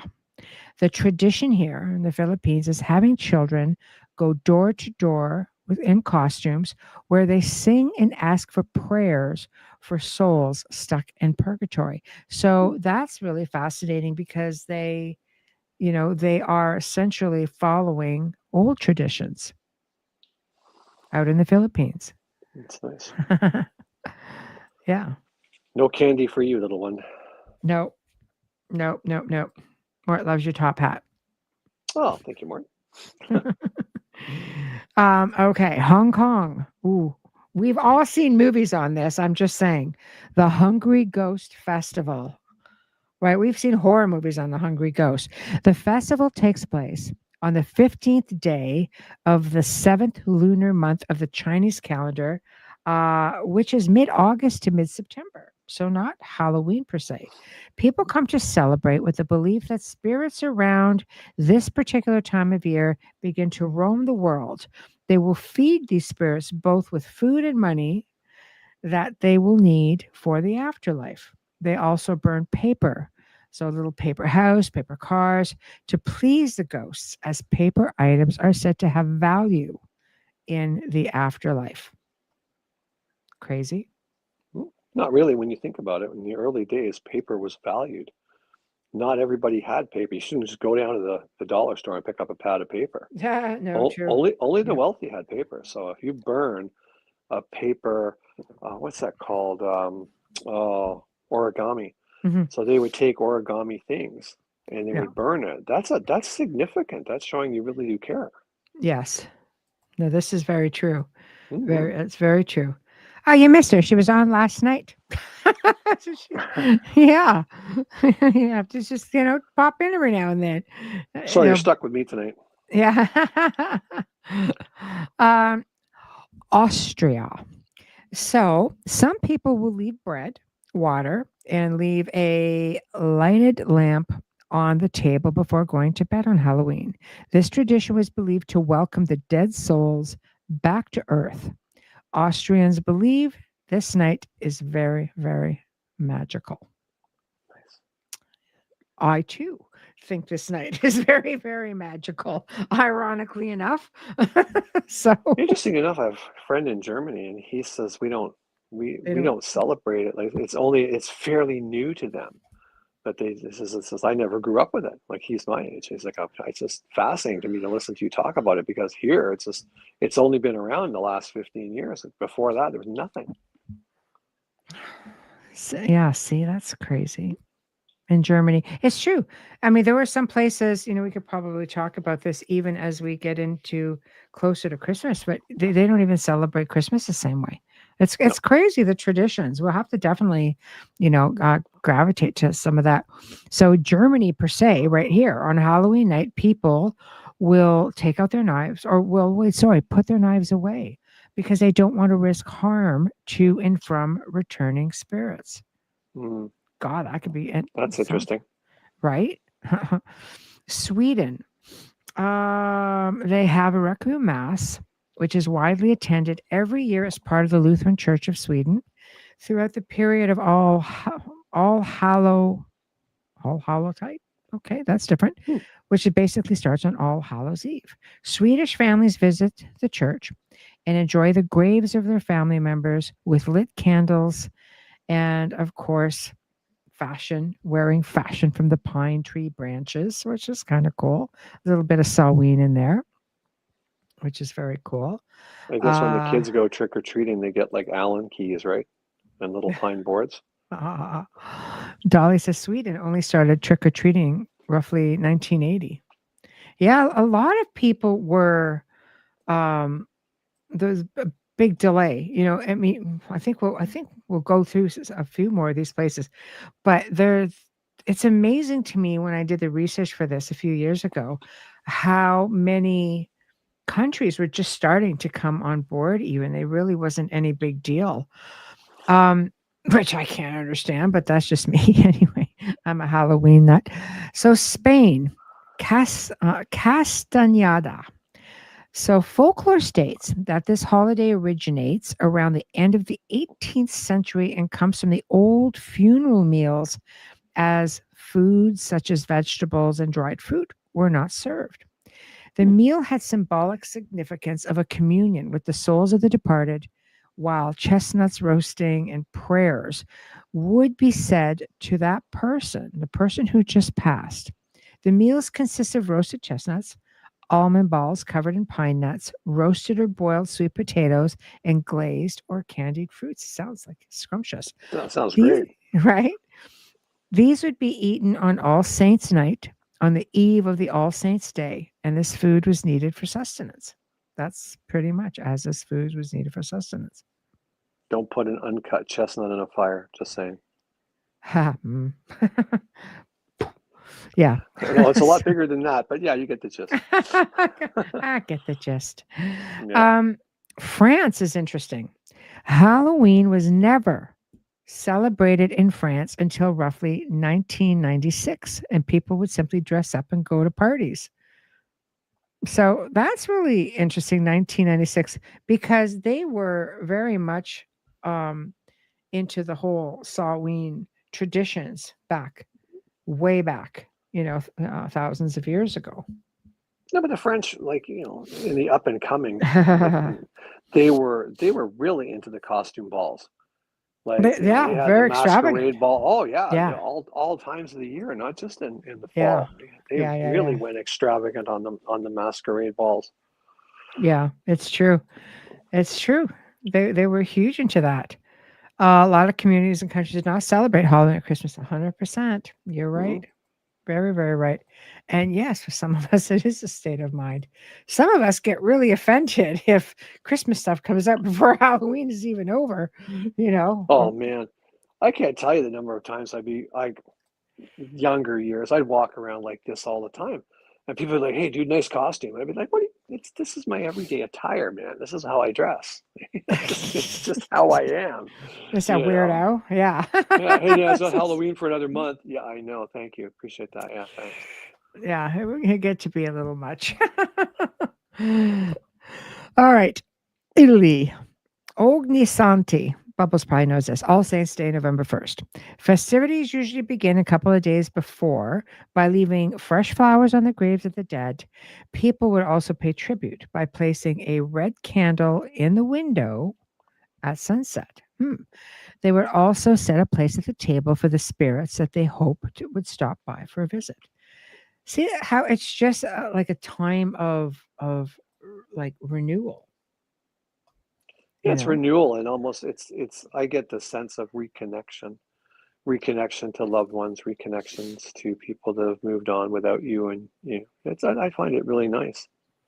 The tradition here in the Philippines is having children go door to door in costumes where they sing and ask for prayers for souls stuck in purgatory. So that's really fascinating because they are essentially following old traditions out in the Philippines. It's nice. Yeah. No candy for you, little one. No, no, no, no. Mort loves your top hat. Oh, thank you, Mort. Okay, Hong Kong. Ooh, we've all seen movies on this. I'm just saying, the Hungry Ghost Festival. Right, we've seen horror movies on the Hungry Ghost. The festival takes place on the 15th day of the 7th lunar month of the Chinese calendar, which is mid-August to mid-September. So not Halloween per se. People come to celebrate with the belief that spirits around this particular time of year begin to roam the world. They will feed these spirits both with food and money that they will need for the afterlife. They also burn paper, so a little paper house, paper cars, to please the ghosts, as paper items are said to have value in the afterlife. Crazy? Not really when you think about it. In the early days, paper was valued. Not everybody had paper. You shouldn't just go down to the dollar store and pick up a pad of paper. Yeah, no, true. Only the Yeah. wealthy had paper. So if you burn a paper, what's that called? Origami. Hmm. So they would take origami things and they Yeah. would burn it. That's significant. That's showing you really do care. Yes. No, this is very true. Hmm. It's very true. Oh, you missed her. She was on last night. Yeah. You have to just, pop in every now and then. So you're stuck with me tonight. Yeah. um, Austria. So some people will leave bread, water, and leave a lighted lamp on the table before going to bed on Halloween. This tradition was believed to welcome the dead souls back to earth. Austrians believe this night is very, very magical. Nice. I too think this night is very, very magical, ironically enough. So Interesting enough, I have a friend in Germany, and he says we they we don't. don't celebrate it. Like it's fairly new to them. But this is I never grew up with it. Like he's my age. He's like, it's just fascinating to me to listen to you talk about it because here it's only been around the last 15 years. Before that, there was nothing. Yeah, see, that's crazy. in Germany. It's true. I mean, there were some places, we could probably talk about this even as we get into closer to Christmas, but they don't even celebrate Christmas the same way. No. It's crazy, the traditions. We'll have to definitely, gravitate to some of that. So Germany per se, right here on Halloween night, people will take out their knives or put their knives away because they don't want to risk harm to and from returning spirits. Mm, God, that could be that's interesting. right. Sweden, they have a Requiem Mass, which is widely attended every year as part of the Lutheran Church of Sweden throughout the period of All Hallow type. Okay, that's different. Hmm. Which it basically starts on All Hallows Eve. Swedish families visit the church and enjoy the graves of their family members with lit candles and, of course, wearing fashion from the pine tree branches, which is kind of cool. A little bit of Samhain in there, which is very cool. I guess when the kids go trick or treating, they get like Allen keys, right? And little pine boards. Dolly says Sweden only started trick or treating roughly 1980. Yeah, a lot of people were. There's a big delay. I mean, I think we'll go through a few more of these places, but it's amazing to me when I did the research for this a few years ago, how many countries were just starting to come on board. Even they really wasn't any big deal, which I can't understand, but that's just me anyway. I'm a Halloween nut. So Spain, Castañada. So folklore states that this holiday originates around the end of the 18th century and comes from the old funeral meals, as foods such as vegetables and dried fruit were not served. The meal had symbolic significance of a communion with the souls of the departed, while chestnuts roasting and prayers would be said to that person, the person who just passed. The meals consist of roasted chestnuts, almond balls covered in pine nuts, roasted or boiled sweet potatoes, and glazed or candied fruits. Sounds like scrumptious. That sounds These, great. right? These would be eaten on All Saints' Night, on the eve of the All Saints' Day, and this food was needed for sustenance. That's pretty much as this food was needed for sustenance. Don't put an uncut chestnut in a fire. Just saying. Yeah. Well, it's a lot bigger than that, but yeah, you get the gist. I get the gist. Yeah. France is interesting. Halloween was never celebrated in France until roughly 1996, and people would simply dress up and go to parties. So that's really interesting, 1996, because they were very much into the whole Samhain traditions way back, thousands of years ago. No, but the French, like, in the up and coming, like, they were really into the costume balls. Like, But, they yeah, had the very extravagant. masquerade ball. Oh yeah, Yeah. all times of the year, not just in the Yeah. fall. They Yeah. really went extravagant on the masquerade balls. Yeah, it's true. It's true. They were huge into that. A lot of communities and countries did not celebrate Halloween or Christmas. 100%. You're right. Mm-hmm. Very, very right. And yes, for some of us, it is a state of mind. Some of us get really offended if Christmas stuff comes out before Halloween is even over. Oh man, I can't tell you the number of times younger years, I'd walk around like this all the time. And people are like, "Hey, dude, nice costume." I'd be like, "What? This is my everyday attire, man. This is how I dress. It's just how I am." Is that weirdo? Yeah. Yeah. Hey, yeah, it's not Halloween for another month. Yeah, I know. Thank you. Appreciate that. Yeah, thanks. Yeah, it get to be a little much. All right. Italy. Ognissanti. Bubbles probably knows this. All Saints Day, November 1st. Festivities usually begin a couple of days before by leaving fresh flowers on the graves of the dead. People would also pay tribute by placing a red candle in the window at sunset. They would also set a place at the table for the spirits that they hoped would stop by for a visit. See how it's just like a time of like renewal. Yeah, it's renewal, and almost it's I get the sense of reconnection reconnection to loved ones, reconnections to people that have moved on without you, and I find it really nice.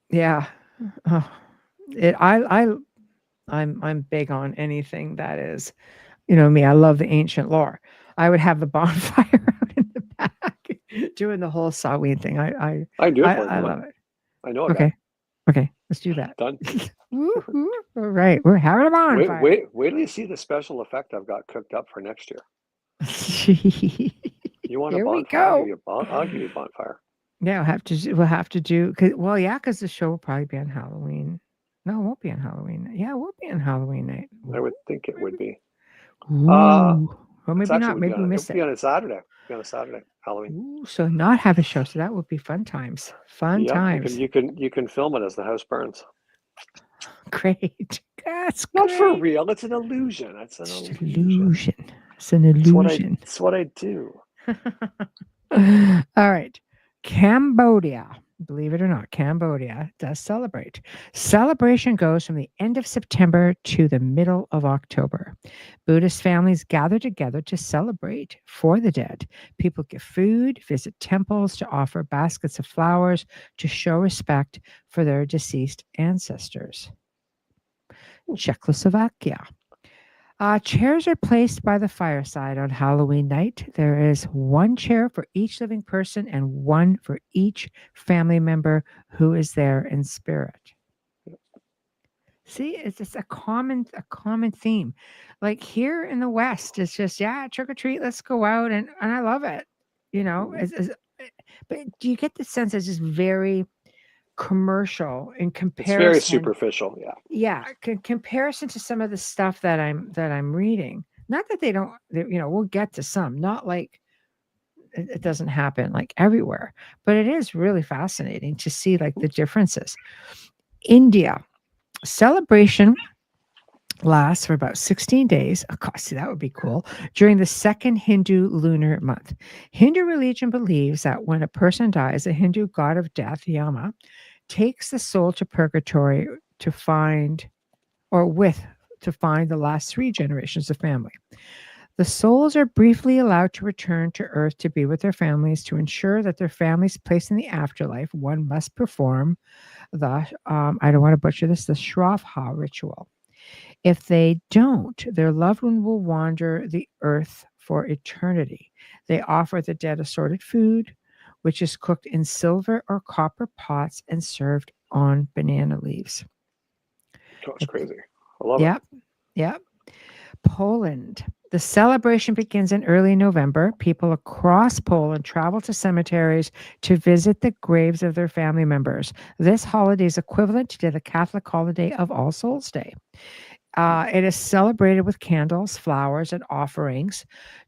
Yeah. Oh, I'm big on anything that is, me. I love the ancient lore. I would have the bonfire out in the back, doing the whole Samhain thing. I can do it for you if I you love want. it. I know a guy. Okay, okay, let's do that. Done. Woo-hoo. All right, we're having a bonfire. Wait till you see the special effect I've got cooked up for next year. You want a Here we bonfire? go. I'll give you a bonfire. Yeah, we'll have to do. Because the show will probably be on Halloween. No, it won't be on Halloween. Yeah, it will be on Halloween night. I would think it would be. Ooh. Well, It's maybe actually not. Maybe we it missed would be it. on a Saturday. Be on a Saturday, Halloween. Ooh, so not have a show. So that would be fun times. Fun Yeah, times. you can film it as the house burns. Great. That's Not great. for real. It's an illusion. It's an illusion. It's an illusion. It's what I do. All right. Cambodia, believe it or not, Cambodia does celebrate. Celebration goes from the end of September to the middle of October. Buddhist families gather together to celebrate for the dead. People give food, visit temples to offer baskets of flowers to show respect for their deceased ancestors. Czechoslovakia. Chairs are placed by the fireside on Halloween night. There is one chair for each living person and one for each family member who is there in spirit. See, it's just a common theme. Like here in the West, it's just trick or treat, let's go out, and I love it. But do you get the sense it's just very commercial in comparison? It's very superficial, yeah. Comparison to some of the stuff that I'm reading. Not that they don't, we'll get to some. Not like it doesn't happen like everywhere, but it is really fascinating to see like the differences. India celebration lasts for about 16 days. Oh, gosh, see, that would be cool. During the second Hindu lunar month. Hindu religion believes that when a person dies, the Hindu god of death, Yama, takes the soul to purgatory to find the last 3 generations of family. The souls are briefly allowed to return to Earth to be with their families. To ensure that their family's place in the afterlife, one must perform the, I don't want to butcher this, the Shravha ritual. If they don't, their loved one will wander the earth for eternity. They offer the dead assorted food, which is cooked in silver or copper pots and served on banana leaves. That's crazy. I love it. Yep. Poland. The celebration begins in early November. People across Poland travel to cemeteries to visit the graves of their family members. This holiday is equivalent to the Catholic holiday of All Souls Day. It is celebrated with candles, flowers, and offerings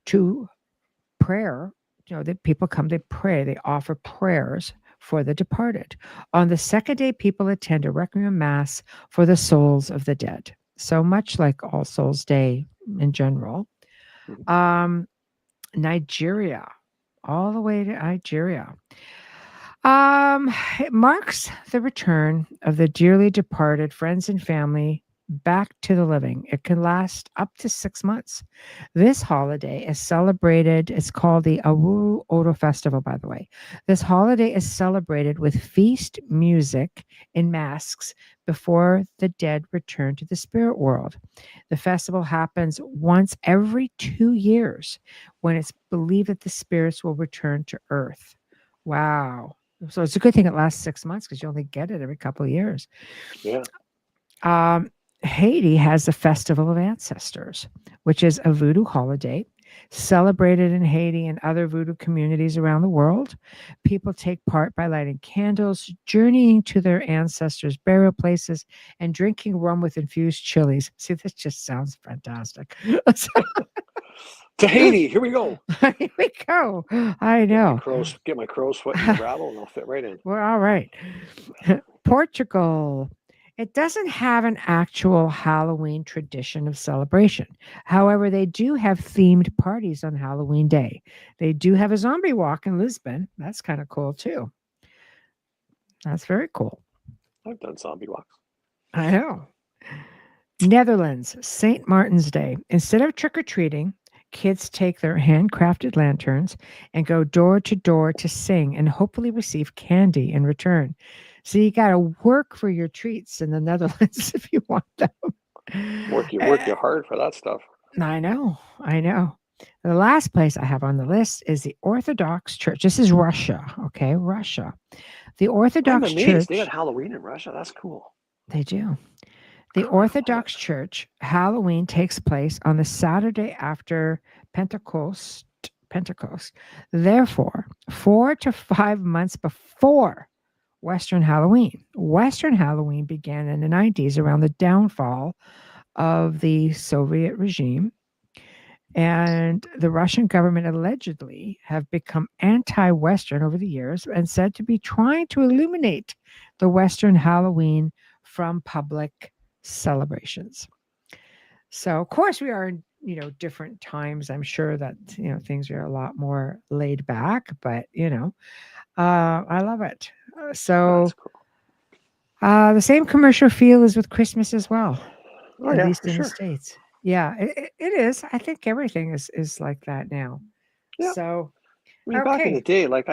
to prayer. The people come, they pray, they offer prayers for the departed. On the second day, people attend a requiem mass for the souls of the dead. So much like All Souls Day in general. Nigeria, all the way to Nigeria. It marks the return of the dearly departed friends and family back to the living. It can last up to 6 months. This holiday is celebrated. It's called the Awuru Odo Festival, by the way. This holiday is celebrated with feast music and masks before the dead return to the spirit world. The festival happens once every 2 years when it's believed that the spirits will return to Earth. Wow. So it's a good thing it lasts 6 months because you only get it every couple of years. Yeah. Haiti has the Festival of Ancestors, which is a voodoo holiday celebrated in Haiti and other voodoo communities around the world. People take part by lighting candles, journeying to their ancestors' burial places, and drinking rum with infused chilies. See, this just sounds fantastic. To Haiti, here we go. Here we go. I know. Get my crow's foot in the gravel and I'll fit right in. We're all right. Portugal. It doesn't have an actual Halloween tradition of celebration. However, they do have themed parties on Halloween Day. They do have a zombie walk in Lisbon. That's kind of cool, too. That's very cool. I've done zombie walks. I know. Netherlands, St. Martin's Day. Instead of trick-or-treating, kids take their handcrafted lanterns and go door to door to sing and hopefully receive candy in return. So you got to work for your treats in the Netherlands if you want them. Work you Uh, hard for that stuff. I know, I know. The last place I have on the list is the Orthodox Church. This is Russia, okay? Russia. The I'm Orthodox amazed they got Church, Halloween in Russia. That's cool. they do. The God, I love it. Orthodox Church Halloween takes place on the Saturday after Pentecost. Pentecost. Therefore, 4 to 5 months before Western Halloween. Western Halloween began in the 90s around the downfall of the Soviet regime. And the Russian government allegedly have become anti-Western over the years and said to be trying to eliminate the Western Halloween from public celebrations. So, of course, we are in different times. I'm sure that things are a lot more laid back, but I love it. So, That's cool. the same commercial feel is with Christmas as well, Oh at yeah, least for in the sure. States. Yeah, it is. I think everything is like that now. Yeah. So, I mean, back in the okay. day, like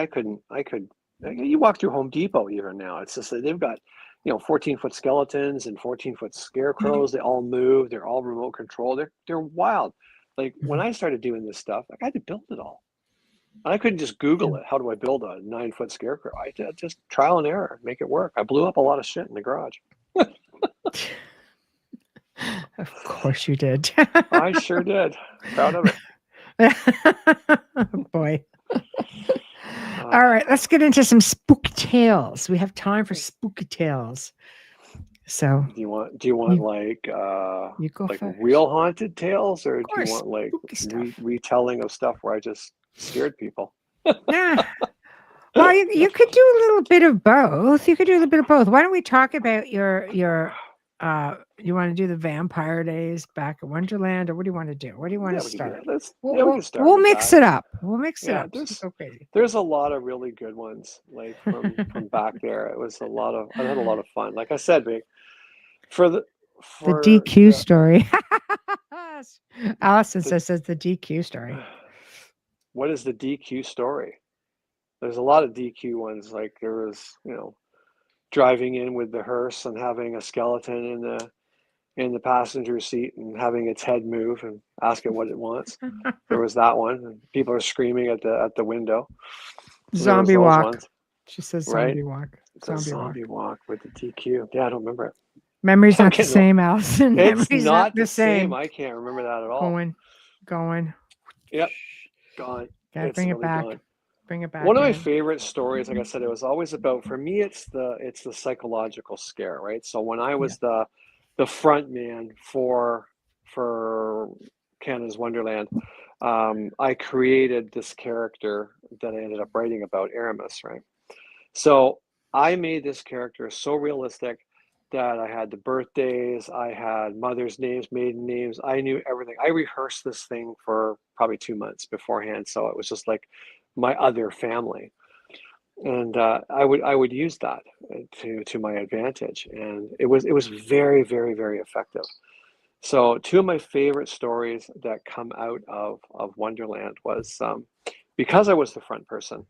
you walk through Home Depot even now. It's just that they've got, 14-foot skeletons and 14-foot scarecrows. They all move. They're all remote control. They're wild. Like when I started doing this stuff, like I had to build it all. And I couldn't just Google it. How do I build a 9-foot scarecrow? I did just trial and error, make it work. I blew up a lot of shit in the garage. Of course you did. I sure did. Proud of it. Boy. All right, let's get into some spooky tales. We have time for spooky tales. So Do you want like you go like first. real haunted tales, or Of do you course, want like spooky stuff. retelling of stuff where I just scared people? Nah. Well, you could do a little bit of both. You could do a little bit of both. Why don't we talk about your you want to do the vampire days back at Wonderland, or what do you want to do? What do you want Yeah, to we can do start? that. Let's We'll yeah, we we'll, can start we'll with mix that. it up. We'll mix it Yeah, up. So we go crazy. there's a lot of really good ones like from back there. It was I had a lot of fun. Like I said, Vic, for the The for DQ the story. Allison the says the DQ story. what is the DQ story? There's a lot of DQ ones. Like there was, driving in with the hearse and having a skeleton in the passenger seat and having its head move and ask it what it wants. There was that one. And people are screaming at the window. So there was Zombie those walk. ones, She says right? zombie walk. The Zombie walk. zombie walk with the DQ. Yeah, I don't remember it. Memory's I'm not the getting old. same, Allison. It's Memory's not not the the same. same. I can't remember that at all. Going. Yep, gone. Gotta It's bring it really back. gone. Bring it One back of my in. favorite stories, like I said, it was always about, for me, it's the psychological scare, right? So when I Yeah. was the front man for Canada's Wonderland, I created this character that I ended up writing about, Aramis, right? So I made this character so realistic that I had the birthdays, I had mother's names, maiden names, I knew everything. I rehearsed this thing for probably 2 months beforehand, so it was just like my other family, and I would use that to my advantage, and it was very very very effective. So two of my favorite stories that come out of Wonderland was, because I was the front person,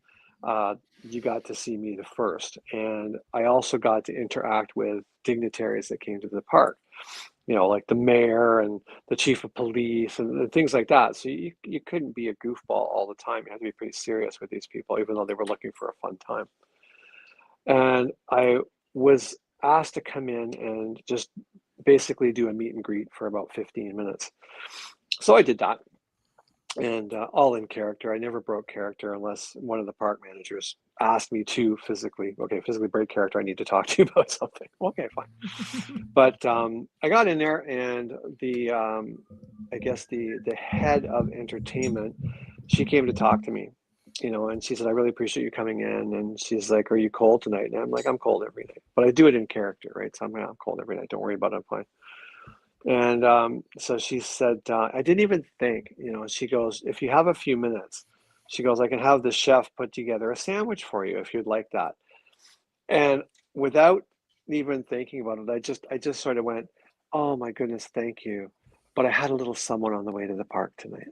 you got to see me the first, and I also got to interact with dignitaries that came to the park. Like the mayor and the chief of police and things like that. So you couldn't be a goofball all the time. You had to be pretty serious with these people, even though they were looking for a fun time. And I was asked to come in and just basically do a meet and greet for about 15 minutes. So I did that, and all in character. I never broke character unless one of the park managers asked me to physically break character. I need to talk to you about something. Okay, fine. But I got in there, and I guess the head of entertainment, she came to talk to me, and she said, "I really appreciate you coming in." And she's like, "Are you cold tonight?" And I'm like, "I'm cold every night," but I do it in character, right? So I'm cold every night. Don't worry about it. I'm fine. And so she said, I didn't even think, she goes, "If you have a few minutes," she goes, "I can have the chef put together a sandwich for you if you'd like that." And without even thinking about it, I just sort of went, "Oh my goodness, thank you." But I had a little someone on the way to the park tonight.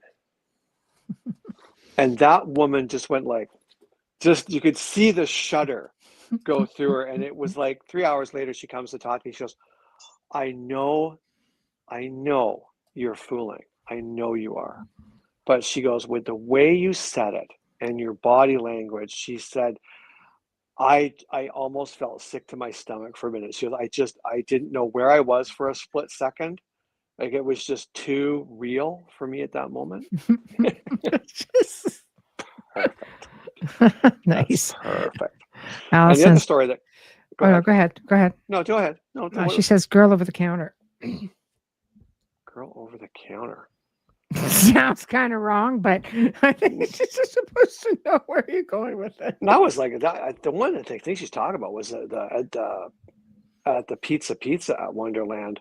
And that woman just went like, you could see the shudder go through her. And it was like 3 hours later, she comes to talk to me. She goes, I know you're fooling. I know you are. But she goes, with the way you said it and your body language, she said, I almost felt sick to my stomach for a minute. She goes, I didn't know where I was for a split second. Like it was just too real for me at that moment. Perfect. Nice. That's perfect. And the Allison. other story that, Go ahead. Go ahead. No, go ahead. No, She says girl over the counter. Girl over the counter. Sounds kind of wrong, but I think she's just supposed to know where you're going with it. And I was like, the one that I think she's talking about was at the pizza at Wonderland,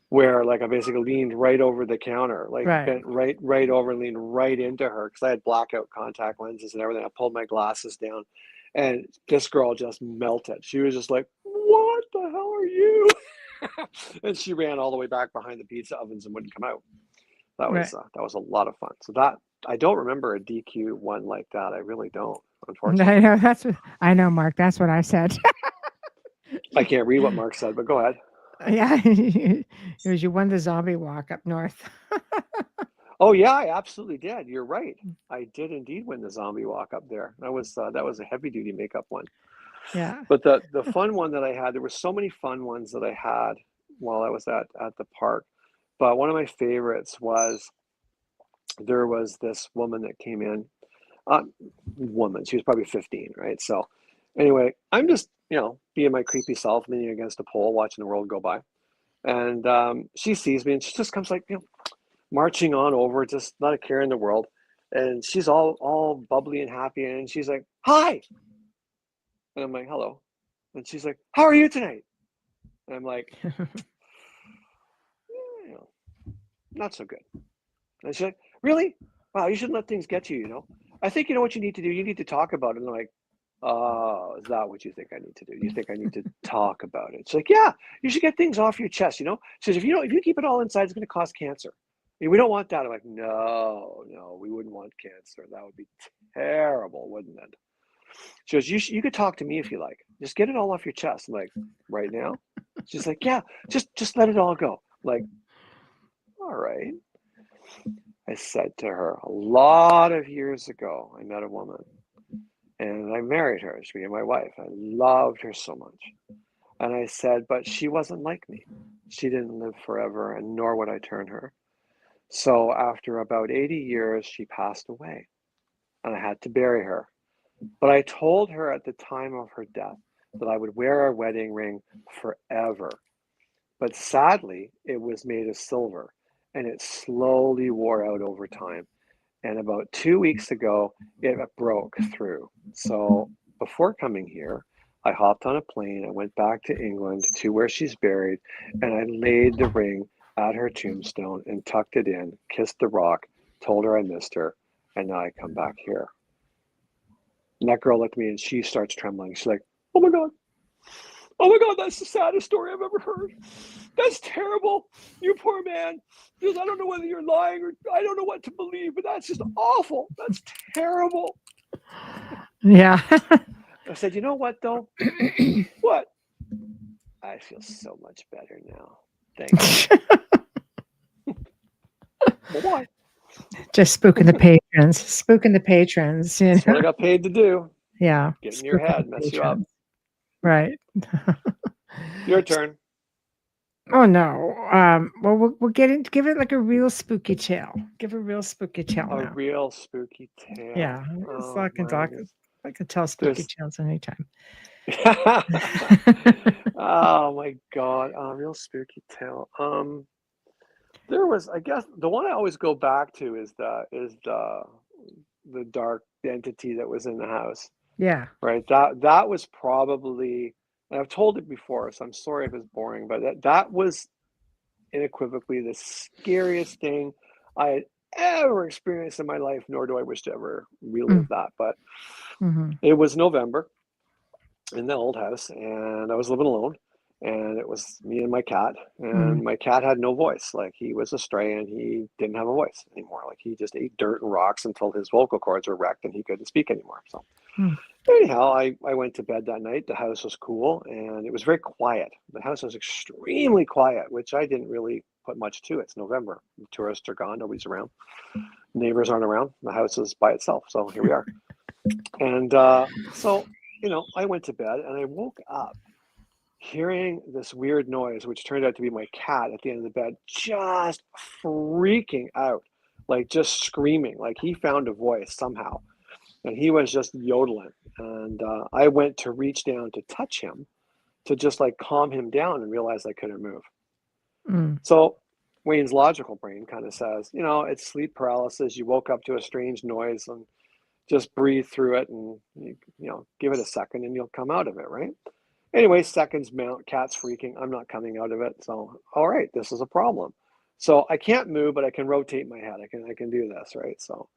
where like I basically leaned right over the counter, like bent right over and leaned right into her because I had blackout contact lenses and everything. I pulled my glasses down, and this girl just melted. She was just like, "What the hell are you?" And she ran all the way back behind the pizza ovens and wouldn't come out. That was a lot of fun. So that I don't remember a DQ one like that. I really don't, unfortunately. I know, Mark. That's what I said. I can't read what Mark said, but go ahead. Yeah, it was you won the zombie walk up north. Oh yeah, I absolutely did. You're right. I did indeed win the zombie walk up there. That was a heavy duty makeup one. Yeah. But the fun one that I had, there were so many fun ones that I had while I was at the park. But one of my favorites was there was this woman that came in. Woman, she was probably 15, right? So anyway, I'm just, being my creepy self, leaning against a pole, watching the world go by. And she sees me and she just comes like, marching on over, just not a care in the world. And she's all bubbly and happy. And she's like, hi. And I'm like, hello. And she's like, how are you tonight? And I'm like, not so good. And she's like, really? Wow, you shouldn't let things get you, I think you know what you need to do. You need to talk about it. And I'm like, oh, is that what you think I need to do? You think I need to talk about it? She's like, yeah, you should get things off your chest, She says, if you keep it all inside, it's going to cause cancer. We don't want that. I'm like, no, we wouldn't want cancer. That would be terrible, wouldn't it? She goes, you could talk to me if you like. Just get it all off your chest. I'm like, right now? She's like, yeah, just let it all go. I'm like, all right. I said to her, a lot of years ago, I met a woman and I married her. She became my wife. I loved her so much. And I said, but she wasn't like me. She didn't live forever, and nor would I turn her. So after about 80 years, she passed away, and I had to bury her. But I told her at the time of her death that I would wear our wedding ring forever. But sadly, it was made of silver, and it slowly wore out over time. And about 2 weeks ago, it broke through. So before coming here, I hopped on a plane. I went back to England to where she's buried, and I laid the ring at her tombstone and tucked it in, kissed the rock, told her I missed her, and now I come back here. And that girl looked at me and she starts trembling. She's like, oh my God, that's the saddest story I've ever heard. That's terrible. You poor man. Because I don't know whether you're lying or I don't know what to believe, but that's just awful. That's terrible. Yeah. I said, you know what though? What? I feel so much better now. Thank you. Bye-bye. Just spooking the patrons. That's what I got paid to do. Yeah. Get in your head, mess you up. Right. Your turn. Oh no. Well, we'll give it like a real spooky tale. Give a real spooky tale now. A real spooky tale. Yeah. Oh, I can talk. I can tell spooky tales anytime. Oh my God. A real spooky tale. There was, I guess, the one I always go back to is the dark entity that was in the house. Yeah. Right. That was probably, and I've told it before, so I'm sorry if it's boring, but that was unequivocally the scariest thing I had ever experienced in my life, nor do I wish to ever relive that. But It was November in the old house, and I was living alone. And it was me and my cat, and my cat had no voice. Like, he was a stray and he didn't have a voice anymore. Like, he just ate dirt and rocks until his vocal cords were wrecked and he couldn't speak anymore. So anyhow, I went to bed that night. The house was cool and it was very quiet. The house was extremely quiet, which I didn't really put much to. It's November. The tourists are gone. Nobody's around. Neighbors aren't around. The house is by itself. So here we are. And so, I went to bed and I woke up hearing this weird noise, which turned out to be my cat at the end of the bed, just freaking out, like just screaming, like he found a voice somehow. And he was just yodeling. And I went to reach down to touch him to just like calm him down and realized I couldn't move. So Wayne's logical brain kind of says, it's sleep paralysis. You woke up to a strange noise and just breathe through it and, give it a second and you'll come out of it, right? Anyway, seconds mount, cat's freaking. I'm not coming out of it. So, all right, this is a problem. So I can't move, but I can rotate my head. I can do this, right? So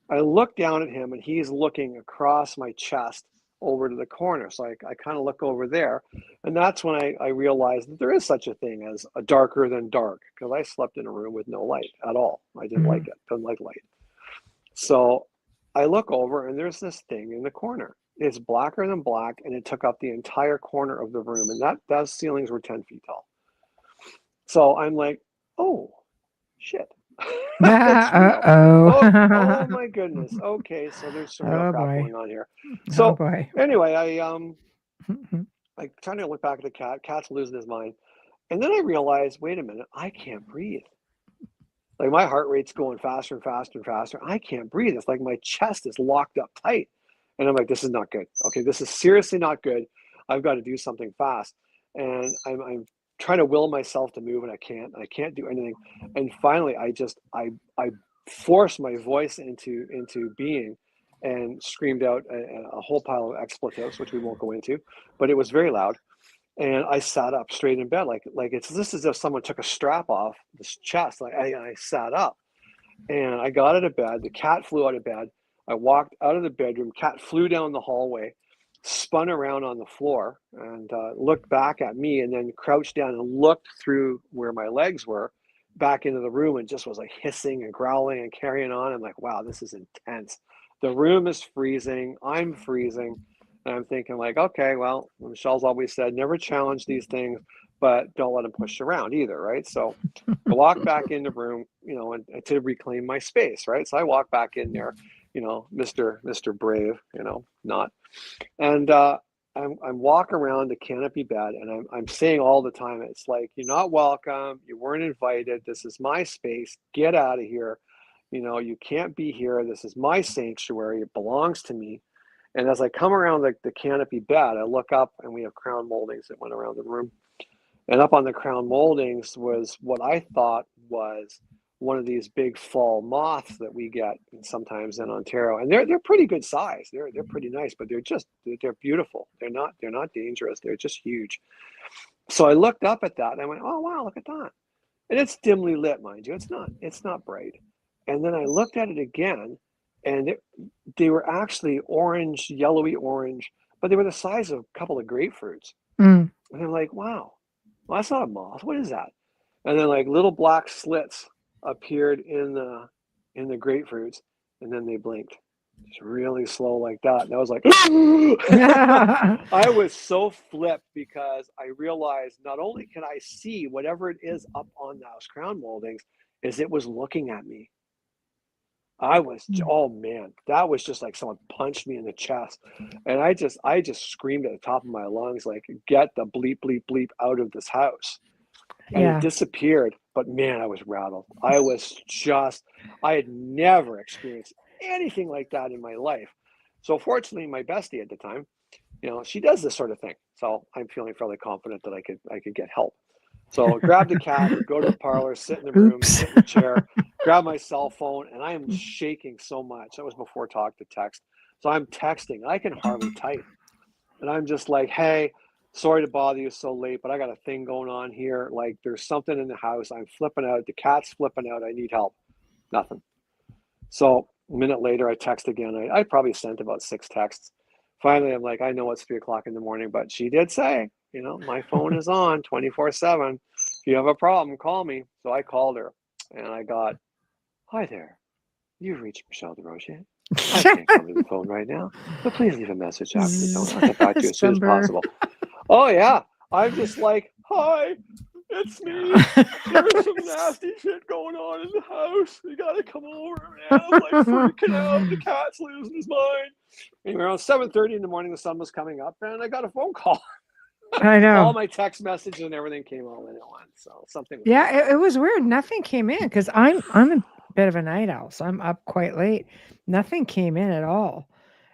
I look down at him and he's looking across my chest over to the corner. So I kind of look over there. And that's when I realized that there is such a thing as a darker than dark, because I slept in a room with no light at all. I didn't like it. Didn't like light. So I look over and there's this thing in the corner. It's blacker than black, and it took up the entire corner of the room, and those ceilings were 10 feet tall. So I'm like, oh, shit. Oh my goodness. Okay, so there's some real crap going on here. So anyway, I kind of look back at the cat. Cat's losing his mind. And then I realized, wait a minute, I can't breathe. Like, my heart rate's going faster and faster and faster. I can't breathe. It's like my chest is locked up tight. And I'm like, this is not good. Okay, this is seriously not good. I've got to do something fast. And I'm trying to will myself to move, and I can't do anything. And finally, I forced my voice into being and screamed out a whole pile of expletives, which we won't go into, but it was very loud. And I sat up straight in bed, like it's this as if someone took a strap off this chest. Like I sat up, and I got out of bed. The cat flew out of bed. I walked out of the bedroom. Cat flew down the hallway, spun around on the floor, and looked back at me, and then crouched down and looked through where my legs were, back into the room, and just was like hissing and growling and carrying on. I'm like, wow, this is intense. The room is freezing. I'm freezing. And I'm thinking, like, okay, well, Michelle's always said, never challenge these things, but don't let them push you around either, right? So I walk back in the room, and to reclaim my space, right? So I walk back in there, Mr. Brave, not. And I'm walking around the canopy bed, and I'm saying all the time, it's like, you're not welcome. You weren't invited. This is my space. Get out of here. You can't be here. This is my sanctuary. It belongs to me. And as I come around the canopy bed, I look up, and we have crown moldings that went around the room. And up on the crown moldings was what I thought was one of these big fall moths that we get sometimes in Ontario. And they're pretty good size. They're pretty nice, but they're beautiful. They're not dangerous. They're just huge. So I looked up at that and I went, oh wow, look at that. And it's dimly lit, mind you. It's not bright. And then I looked at it again, and they were actually orange, yellowy orange, but they were the size of a couple of grapefruits. And I'm like, wow, well, that's not a moth. What is that? And then like little black slits appeared in the grapefruits, and then they blinked. Just really slow like that. And I was like, I was so flipped, because I realized not only can I see whatever it is up on those crown moldings, is it was looking at me. I was, oh man, that was just like someone punched me in the chest. And I just screamed at the top of my lungs, like, get the bleep, bleep, bleep out of this house. And it disappeared. But man, I was rattled. I had never experienced anything like that in my life. So fortunately, my bestie at the time, she does this sort of thing. So I'm feeling fairly confident that I could get help. So grab the cat, go to the parlor, sit in the room, sit in the chair, grab my cell phone, and I am shaking so much. That was before talk to text. So I'm texting. I can hardly type. And I'm just like, hey, sorry to bother you so late, but I got a thing going on here. Like, there's something in the house. I'm flipping out. The cat's flipping out. I need help. Nothing. So a minute later, I text again. I probably sent about 6 texts. Finally, I'm like, I know it's 3 o'clock in the morning, but she did say, You know, my phone is on 24/7. If you have a problem, call me. So I called her and I got, hi there. You've reached Michelle DeRoche. I can't come to the phone right now, but please leave a message after the tone. I'll get back to you as soon as December. possible. Oh, yeah. I'm just like, hi, it's me. There's some nasty shit going on in the house. You got to come over, man. I'm like freaking out. The cat's losing his mind. Anyway, around 7:30 in the morning, the sun was coming up, and I got a phone call. I know. All my text messages and everything came all in at once. So something was Yeah, going on. it was weird. Nothing came in because I'm a bit of a night owl, so I'm up quite late. Nothing came in at all.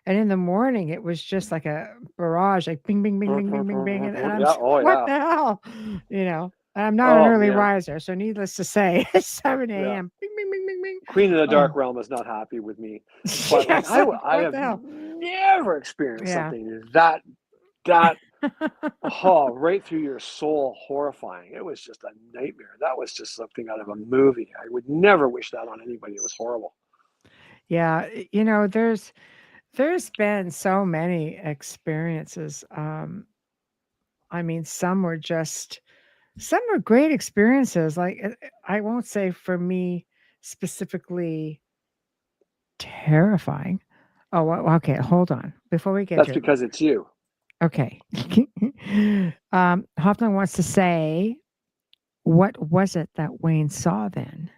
And in the morning, it was just like a barrage, like bing, bing, bing, bing, bing, bing, bing. And I'm Yeah. Oh, what yeah. the hell? You know, and I'm not an Oh, early man. riser. So needless to say, it's 7 Yeah. a.m. Bing, bing, bing, bing, bing. Queen of the Oh, Dark Realm is not happy with me. But like yes, I what have the hell? never experienced Yeah. something that right through your soul horrifying. It was just a nightmare. That was just something out of a movie. I would never wish that on anybody. It was horrible. Yeah, you know, there's been so many experiences. I mean, some were great experiences. Like I won't say for me specifically terrifying. Oh, well, okay. Hold on. Before we get That's to it, because it's you. okay. Hoffman wants to say, what was it that Wayne saw then?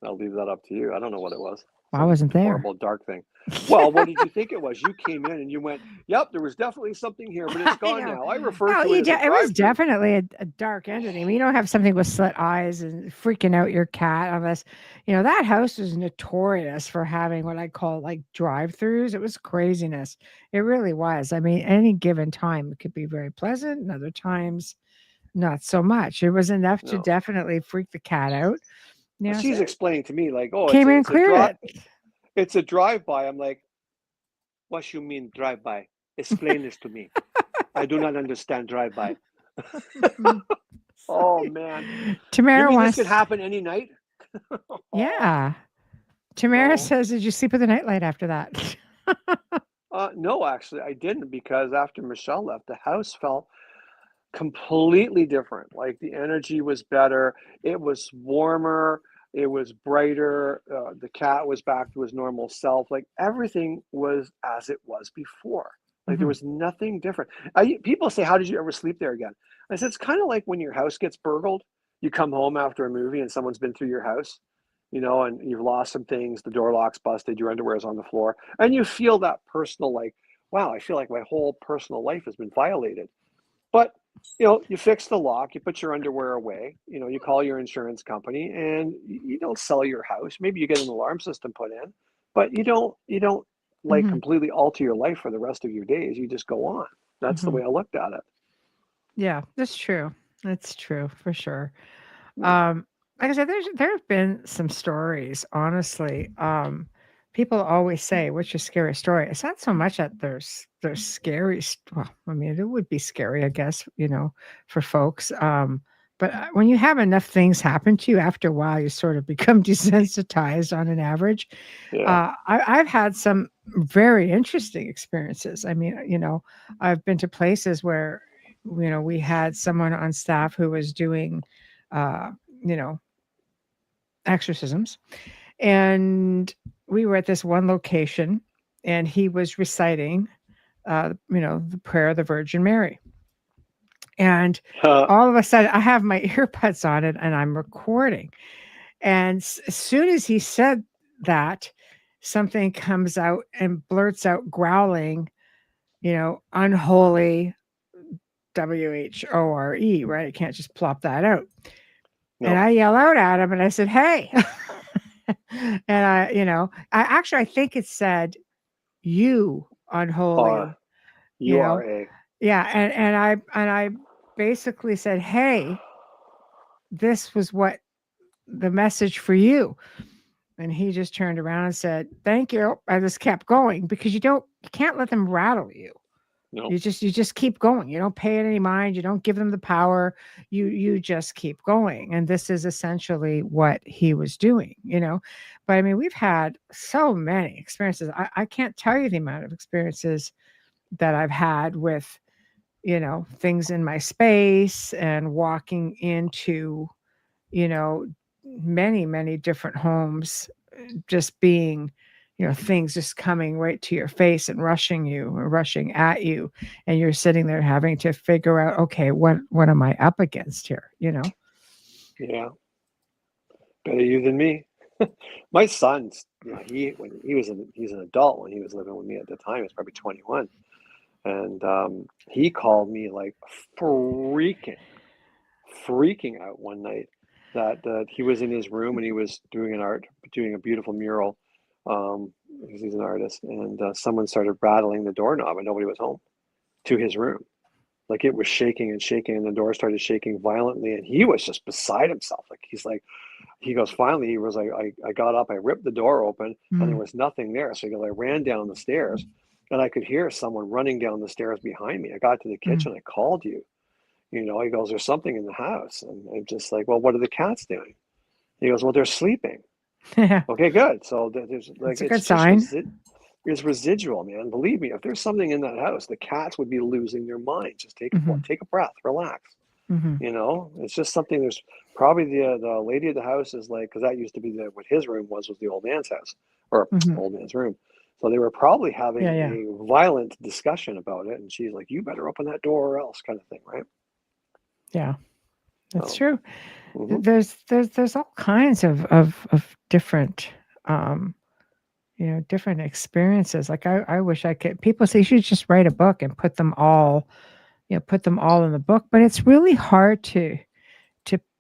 I'll leave that up to you. I don't know what it was. Well, I Some wasn't there. horrible dark thing. Well, what did you think it was? You came in and you went, "Yep, there was definitely something here, but it's gone now." I refer to it as a it was drive-through. definitely a dark entity. I mean, you don't have something with slit eyes and freaking out your cat unless, that house was notorious for having what I call like drive-throughs. It was craziness. It really was. I mean, any given time it could be very pleasant, and other times not so much. It was enough to No. definitely freak the cat out. Well, So she's explaining to me like, "Oh, came in and it's a cleared drive, it. it's a drive-by." I'm like, "What you mean drive-by? Explain this to me. I do not understand drive-by." Oh man, you Tamara mean this wants, could happen any night? Oh, yeah. Tamara no. says, "Did you sleep with the nightlight after that?" No, actually, I didn't because after Michelle left, the house felt completely different. Like the energy was better. It was warmer. It was brighter. The cat was back to his normal self. Like everything was as it was before. Like there Mhm. was nothing different. People say, "How did you ever sleep there again?" I said, "It's kind of like when your house gets burgled. You come home after a movie and someone's been through your house, and you've lost some things. The door lock's busted. Your underwear is on the floor, and you feel that personal, like, wow, I feel like my whole personal life has been violated." But you fix the lock, you put your underwear away, you call your insurance company, and you don't sell your house. Maybe you get an alarm system put in, but you don't like Mhm. completely alter your life for the rest of your days. You just go on. That's the Mhm. way I looked at it. Yeah, that's true. That's true for sure. Yeah. Um, like I said, there have been some stories, honestly. People always say, "What's your scary story?" It's not so much that there's scary. Well, I mean, it would be scary, I guess, for folks. But when you have enough things happen to you, after a while, you sort of become desensitized on an average. Yeah. I've had some very interesting experiences. I mean, I've been to places where, we had someone on staff who was doing, uh, you know, exorcisms. And we were at this one location and he was reciting, the prayer of the Virgin Mary. And all of a sudden, I have my earbuds on it and I'm recording. And as soon as he said that, something comes out and blurts out growling, unholy WHORE, right? I can't just plop that out. And No. I yell out at him and I said, "Hey." And I think it said, "You unholy," you You know. are a. Yeah, and I basically said, "Hey, this was what the message for you." And he just turned around and said, "Thank you." I just kept going because you can't let them rattle you. No. You just keep going. You don't pay it any mind. You don't give them the power. You just keep going. And this is essentially what he was doing. But I mean, we've had so many experiences. I can't tell you the amount of experiences that I've had with things in my space and walking into, many, many different homes, just being, things just coming right to your face and rushing you or rushing at you. And you're sitting there having to figure out, okay, what am I up against here? Yeah, better you than me. My son's, he's an adult when he was living with me at the time. He was probably 21, and he called me like freaking out one night that he was in his room and he was doing a beautiful mural, because he's an artist, and someone started rattling the doorknob and nobody was home to his room. Like it was shaking and shaking, and the door started shaking violently, and he was just beside himself. He goes, finally, he was like, I got up, I ripped the door open, and there was nothing there. So he goes, I ran down the stairs, and I could hear someone running down the stairs behind me. I got to the kitchen, I called you. He goes, there's something in the house. And I'm just like, well, what are the cats doing? He goes, well, they're sleeping. Yeah. Okay, good. So there's like, It's a good sign. It's residual, man. Believe me, if there's something in that house, the cats would be losing their mind. Just take a breath, relax. It's just something. There's probably the lady of the house is like, because that used to be what his room was the old man's house, or old man's room. So they were probably having a violent discussion about it, and she's like, you better open that door or else, kind of thing, right? Yeah, that's true. Mhm. There's all kinds of different, different experiences. Like I wish I could. People say you should just write a book and put them all in the book, but it's really hard to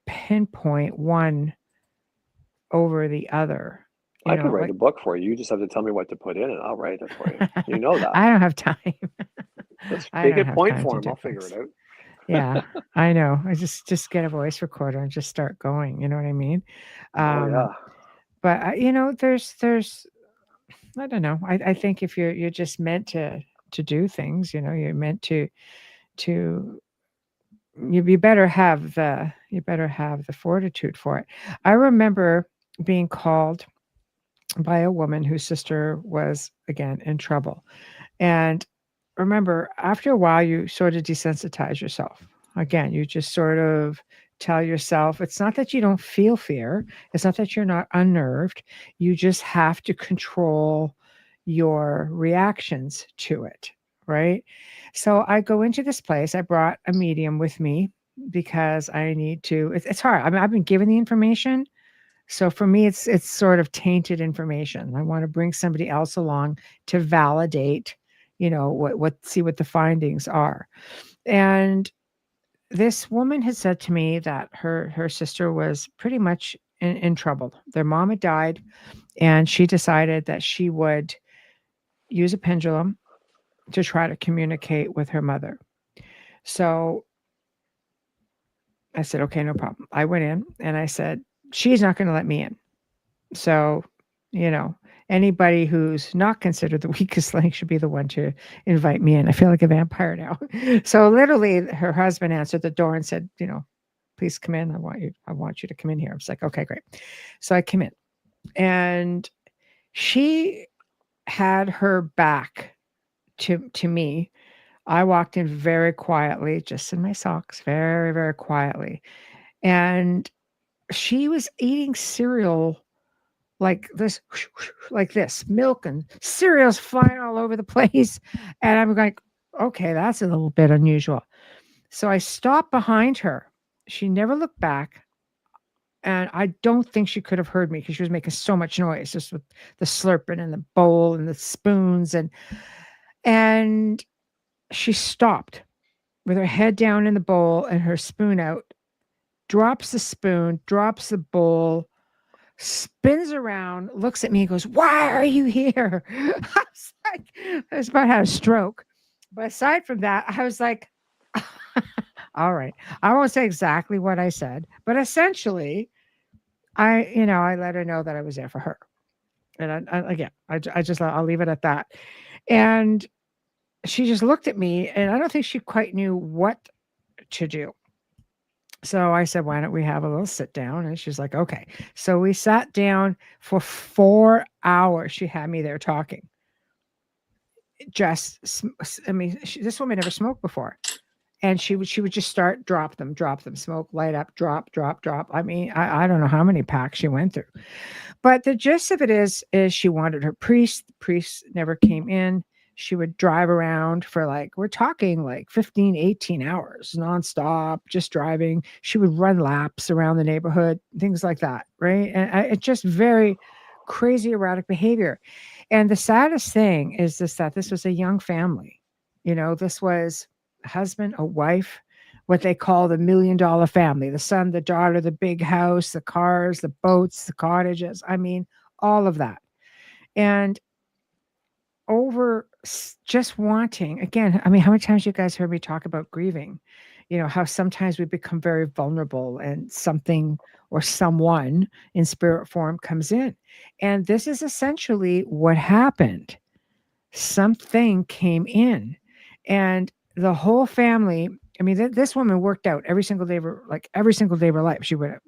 pinpoint one over the other. I could write a book for you. You just have to tell me what to put in, and I'll write it for you. You know that. I don't have time. Let's I make don't it have point time to form. do I'll figure things. it out. Yeah, I know. I just get a voice recorder and just start going. You know what I mean? Oh yeah. But there's I don't know. I think if you're just meant to do things, you're meant to you better have the fortitude for it. I remember being called by a woman whose sister was again in trouble. And remember, after a while you sort of desensitize yourself. Again, you just sort of tell yourself it's not that you don't feel fear, it's not that you're not unnerved. You just have to control your reactions to it, right? So I go into this place. I brought a medium with me because I need to. It's hard. I mean, I've been given the information, so for me, it's sort of tainted information. I want to bring somebody else along to validate, see what the findings are. And this woman had said to me that her sister was pretty much in trouble. Their mom had died, and she decided that she would use a pendulum to try to communicate with her mother. So I said, okay, no problem. I went in and I said, she's not going to let me in. So, anybody who's not considered the weakest link should be the one to invite me in. I feel like a vampire now. So literally her husband answered the door and said, please come in. I want you to come in here. I was like, okay, great. So I came in and she had her back to me. I walked in very quietly, just in my socks, very, very quietly. And she was eating cereal like this, milk and cereals flying all over the place. And I'm like, okay, that's a little bit unusual. So I stopped behind her. She never looked back. And I don't think she could have heard me because she was making so much noise, just with the slurping and the bowl and the spoons. And she stopped with her head down in the bowl and her spoon out, drops the spoon, drops the bowl, spins around, looks at me, and goes, "Why are you here?" I was about to have a stroke. But aside from that, I was like, all right. I won't say exactly what I said, but essentially, I let her know that I was there for her. And I'll leave it at that. And she just looked at me, and I don't think she quite knew what to do. So I said, why don't we have a little sit down? And she's like, okay. So we sat down for 4 hours. She had me there talking. This woman never smoked before. and she would just drop them, smoke, light up, drop, drop, drop. I mean, I don't know how many packs she went through. But the gist of it is she wanted her priest. The priest never came in. She would drive around for like, we're talking like 15, 18 hours nonstop, just driving. She would run laps around the neighborhood, things like that, right? And it's just very crazy, erratic behavior. And the saddest thing is that this was a young family. This was a husband, a wife, what they call the $1 million family, the son, the daughter, the big house, the cars, the boats, the cottages. I mean, all of that. And over just wanting, again, I mean, how many times you guys heard me talk about grieving? How sometimes we become very vulnerable and something or someone in spirit form comes in. And this is essentially what happened. Something came in, and the whole family, I mean, this woman worked out every single day of her, like every single day of her life. She went,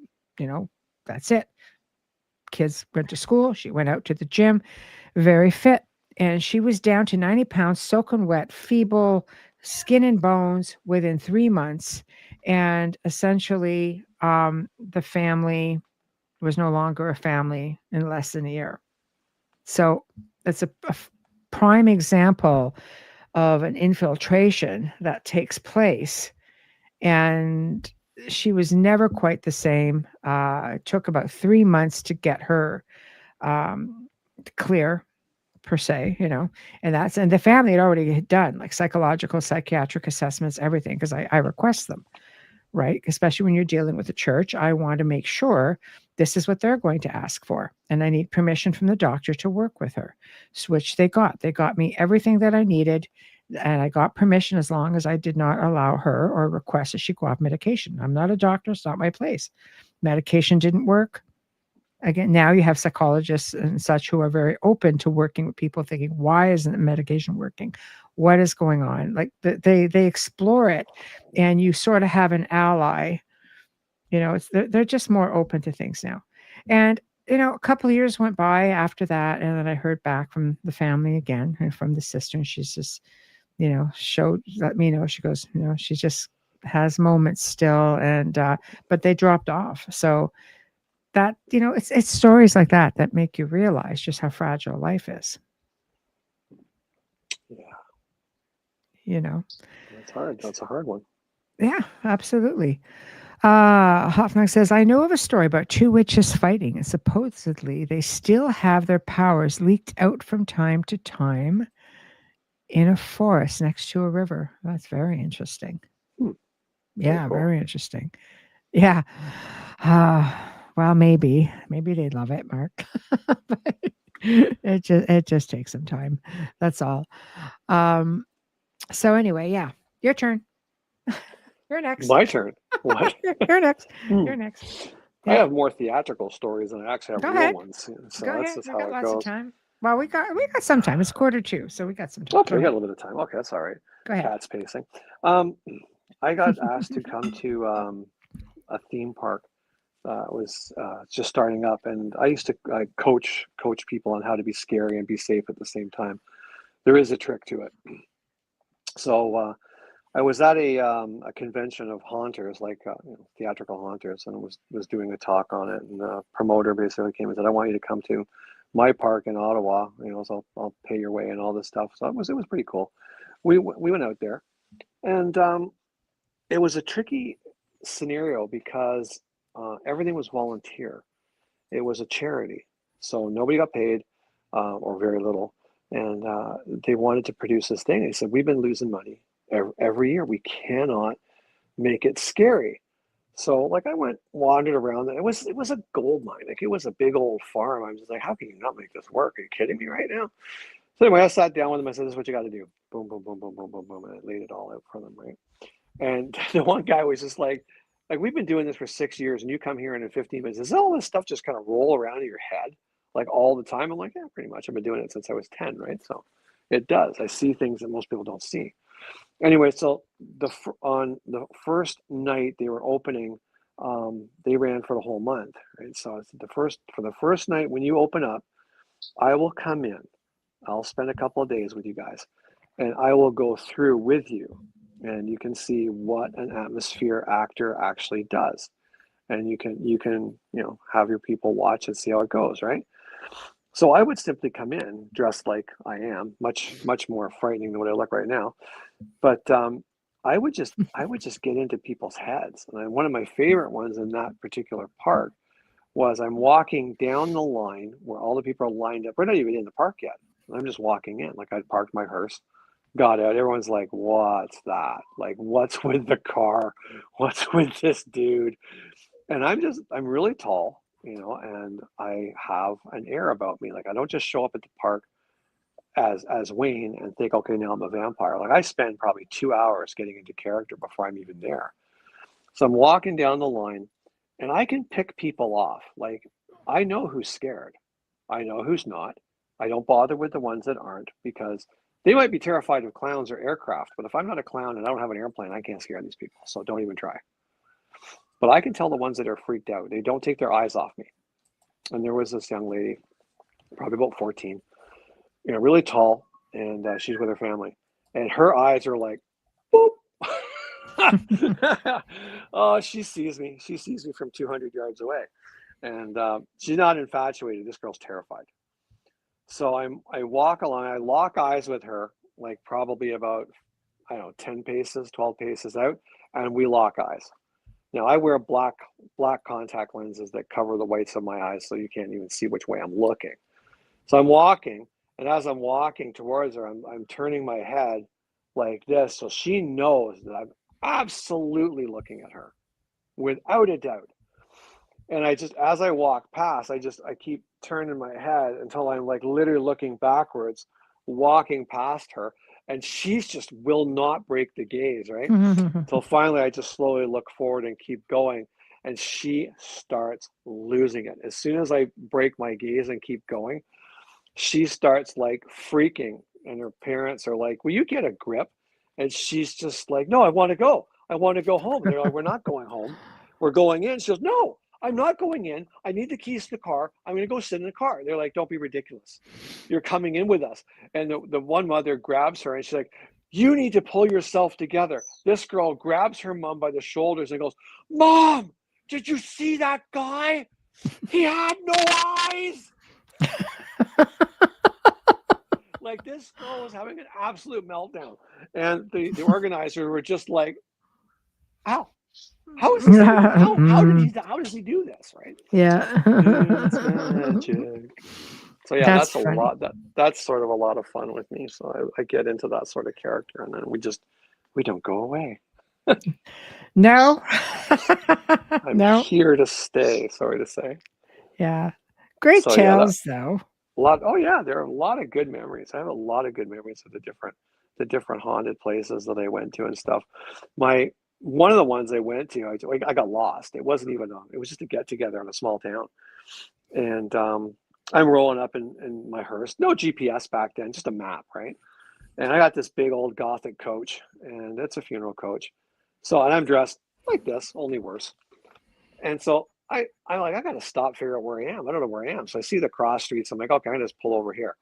that's it. Kids went to school. She went out to the gym, very fit. And she was down to 90 pounds, soaking wet, feeble, skin and bones within 3 months. And essentially, the family was no longer a family in less than a year. So it's a prime example of an infiltration that takes place. And she was never quite the same. It took about 3 months to get her clear, per se, and the family had already done like psychological, psychiatric assessments, everything, because I request them, right? Especially when you're dealing with the church, I want to make sure this is what they're going to ask for. And I need permission from the doctor to work with her, which they got. They got me everything that I needed. And I got permission as long as I did not allow her or request that she go off medication. I'm not a doctor. It's not my place. Medication didn't work. Again, now you have psychologists and such who are very open to working with people, thinking, why isn't the medication working? What is going on? Like they explore it, and you sort of have an ally. They're just more open to things now. And a couple of years went by after that, and then I heard back from the family again, and from the sister, and she's just, let me know. She goes, she just has moments still, and but they dropped off. So that, it's stories like that make you realize just how fragile life is. Yeah. That's hard. That's a hard one. Yeah, absolutely. Hoffman says, I know of a story about two witches fighting, and supposedly they still have their powers leaked out from time to time in a forest next to a river. That's very interesting. Yeah, cool. Very interesting. Yeah. Well, maybe they'd love it, Mark. But it just takes some time. That's all. So anyway, yeah, your turn. You're next. My turn. What? You're next. You're next. Yeah. I have more theatrical stories than I actually have real ones. So that's just how it goes. Of time. Well, we got some time. It's 1:45, so we got some time. Okay, we got a little bit of time. Okay, that's all right. Go ahead. Cat's pacing. I got asked to come to a theme park. Was just starting up, and I used to coach people on how to be scary and be safe at the same time. There is a trick to it. So I was at a convention of haunters, like theatrical haunters, and was doing a talk on it. And the promoter basically came and said, "I want you to come to my park in Ottawa. So I'll pay your way and all this stuff." So it was pretty cool. We went out there, and it was a tricky scenario because everything was volunteer. It was a charity, so nobody got paid or very little. And they wanted to produce this thing. They said, "We've been losing money every year. We cannot make it scary." So like I wandered around, and it was a gold mine. Like it was a big old farm. I was just like, how can you not make this work? Are you kidding me right now? So anyway, I sat down with them. I said, "This is what you got to do." Boom, boom, boom, boom, boom, boom, boom. And I laid it all out for them, right? And the one guy was just like, we've been doing this for 6 years, and you come here and in 15 minutes, does all this stuff just kind of roll around in your head like all the time? I'm like, yeah, pretty much. I've been doing it since I was 10, right? So it does. I see things that most people don't see. Anyway, so on the first night they were opening, they ran for the whole month, right? So it's for the first night when you open up, I will come in. I'll spend a couple of days with you guys, and I will go through with you and you can see what an atmosphere actor actually does. And you can have your people watch and see how it goes, right? So I would simply come in dressed like I am, much more frightening than what I look right now. But I would just get into people's heads. And one of my favorite ones in that particular park was I'm walking down the line where all the people are lined up. We're not even in the park yet. I'm just walking in. Like, I'd parked my hearse, got out. Everyone's like, "What's that? Like, what's with the car? What's with this dude?" And I'm really tall, and I have an air about me. Like, I don't just show up at the park as Wayne and think, okay, now I'm a vampire. Like, I spend probably 2 hours getting into character before I'm even there. So I'm walking down the line and I can pick people off. Like, I know who's scared. I know who's not. I don't bother with the ones that aren't, because they might be terrified of clowns or aircraft. But if I'm not a clown and I don't have an airplane, I can't scare these people. So don't even try. But I can tell the ones that are freaked out. They don't take their eyes off me. And there was this young lady, probably about 14, really tall, and she's with her family. And her eyes are like, boop. Oh, she sees me. She sees me from 200 yards away. And she's not infatuated. This girl's terrified. So I walk along, I lock eyes with her, like probably about, I don't know, 10 paces, 12 paces out, and we lock eyes. Now, I wear black contact lenses that cover the whites of my eyes, so you can't even see which way I'm looking. So I'm walking, and as I'm walking towards her, I'm turning my head like this, so she knows that I'm absolutely looking at her, without a doubt. And as I walk past, I keep turning my head until I'm like literally looking backwards, walking past her, and she's just will not break the gaze, right? Until finally I just slowly look forward and keep going, and she starts losing it. As soon as I break my gaze and keep going, she starts like freaking, and her parents are like, "Will you get a grip?" And she's just like, "No, I want to go. I want to go home." And they're like, "We're not going home. We're going in." She goes, "No, I'm not going in. I need the keys to the car. I'm going to go sit in the car." They're like, "Don't be ridiculous. You're coming in with us." And the one mother grabs her and she's like, "You need to pull yourself together." This girl grabs her mom by the shoulders and goes, "Mom, did you see that guy? He had no eyes." Like, this girl was having an absolute meltdown. And the organizers were just like, "How is this? How does he do this?" Right? Yeah. It's magic. So yeah, That's that's a funny. lot. That's sort of a lot of fun with me. So I get into that sort of character, and then we don't go away. No. I'm No. here to stay. Sorry to say. Yeah. Great So yeah, tales, though. a lot. Oh yeah, there are a lot of good memories. I have a lot of good memories of the different haunted places that I went to and stuff. One of the ones I went to, I got lost. It wasn't even it was just a get together in a small town, and I'm rolling up in my hearse. No GPS back then, just a map, right? And I got this big old Gothic coach, and it's a funeral coach. So, and I'm dressed like this, only worse. And so I'm like, I got to stop, figure out where I am. I don't know where I am. So I see the cross streets. I'm like, okay, I'm gonna just pull over here.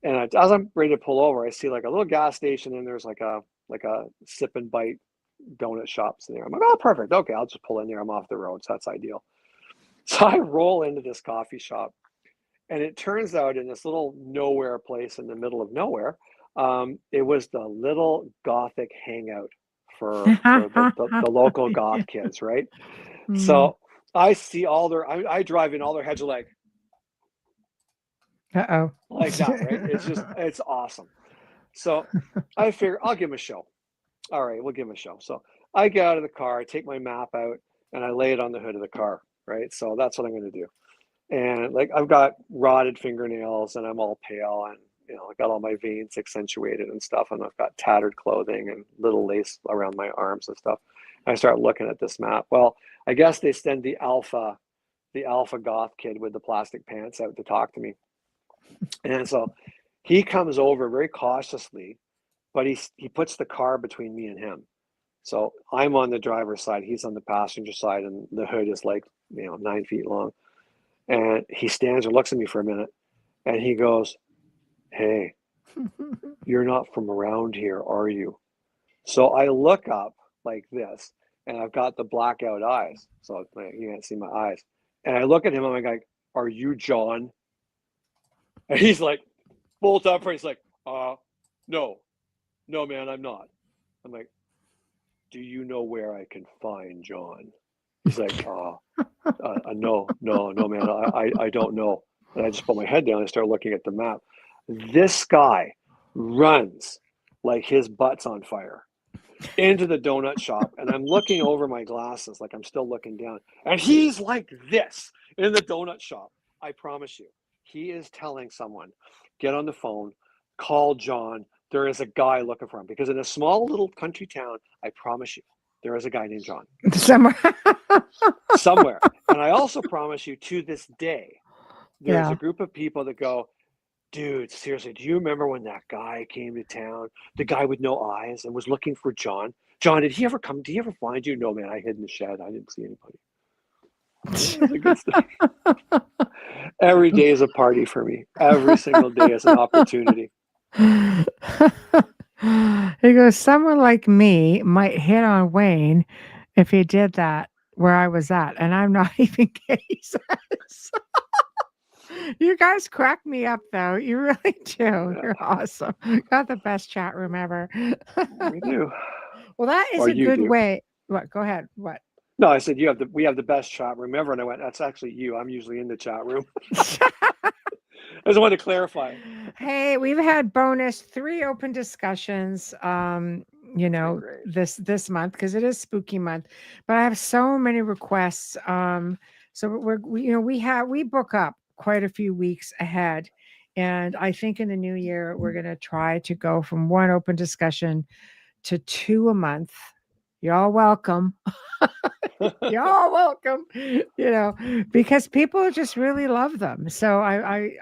And as I'm ready to pull over, I see like a little gas station, and there's like a sip and bite donut shops in there. I'm like, oh, perfect. Okay, I'll just pull in there. I'm off the road, so that's ideal. So I roll into this coffee shop, and it turns out in this little nowhere place in the middle of nowhere, it was the little Gothic hangout for the local goth kids, right? Mm. So I see I drive in, all their heads are Uh-oh. like that, right? It's awesome. So I figure I'll give them a show. All right, we'll give them a show. So I get out of the car, I take my map out, and I lay it on the hood of the car, right? So that's what I'm going to do. And like, I've got rotted fingernails, and I'm all pale, and I got all my veins accentuated and stuff, and I've got tattered clothing and little lace around my arms and stuff. And I start looking at this map. Well, I guess they send the alpha goth kid with the plastic pants out to talk to me. And so he comes over very cautiously, but he puts the car between me and him. So I'm on the driver's side, he's on the passenger side, and the hood is like 9 feet long. And he stands and looks at me for a minute, and he goes, "Hey, you're not from around here, are you?" So I look up like this, and I've got the blackout eyes, so you can't see my eyes. And I look at him, I'm like, "Are you John?" And he's like, bolt upright. He's like, no, no, man, I'm not. I'm like, "Do you know where I can find John?" He's like, no, man, I don't know. And I just put my head down and start looking at the map. This guy runs like his butt's on fire into the donut shop, and I'm looking over my glasses like I'm still looking down, and he's like this in the donut shop. I promise you, he is telling someone, get on the phone, call John. There is a guy looking for him, because in a small little country town, I promise you, there is a guy named John somewhere. And I also promise you, to this day, there's a group of people that go, "Dude, seriously, do you remember when that guy came to town? The guy with no eyes, and was looking for John? John, did he ever come? Did he ever find you?" "No, man, I hid in the shed. I didn't see anybody." That's a good stuff. Every day is a party for me. Every single day is an opportunity. He goes, someone like me might hit on Wayne if he did that where I was at, and I'm not even kidding. He says. You guys crack me up, though. You really do. Yeah, You're awesome. Got the best chat room ever. we do. Well, that is Or a you good do. way. What? Go ahead. What? No, I said we have the best chat room ever, and I went, "That's actually you. I'm usually in the chat room." I just wanted to clarify. Hey, we've had bonus 3 open discussions. Great. This month, because it is spooky month, but I have so many requests. So we book up quite a few weeks ahead, and I think in the new year we're going to try to go from 1 open discussion to 2 a month. Y'all welcome. Y'all welcome. Because people just really love them. So I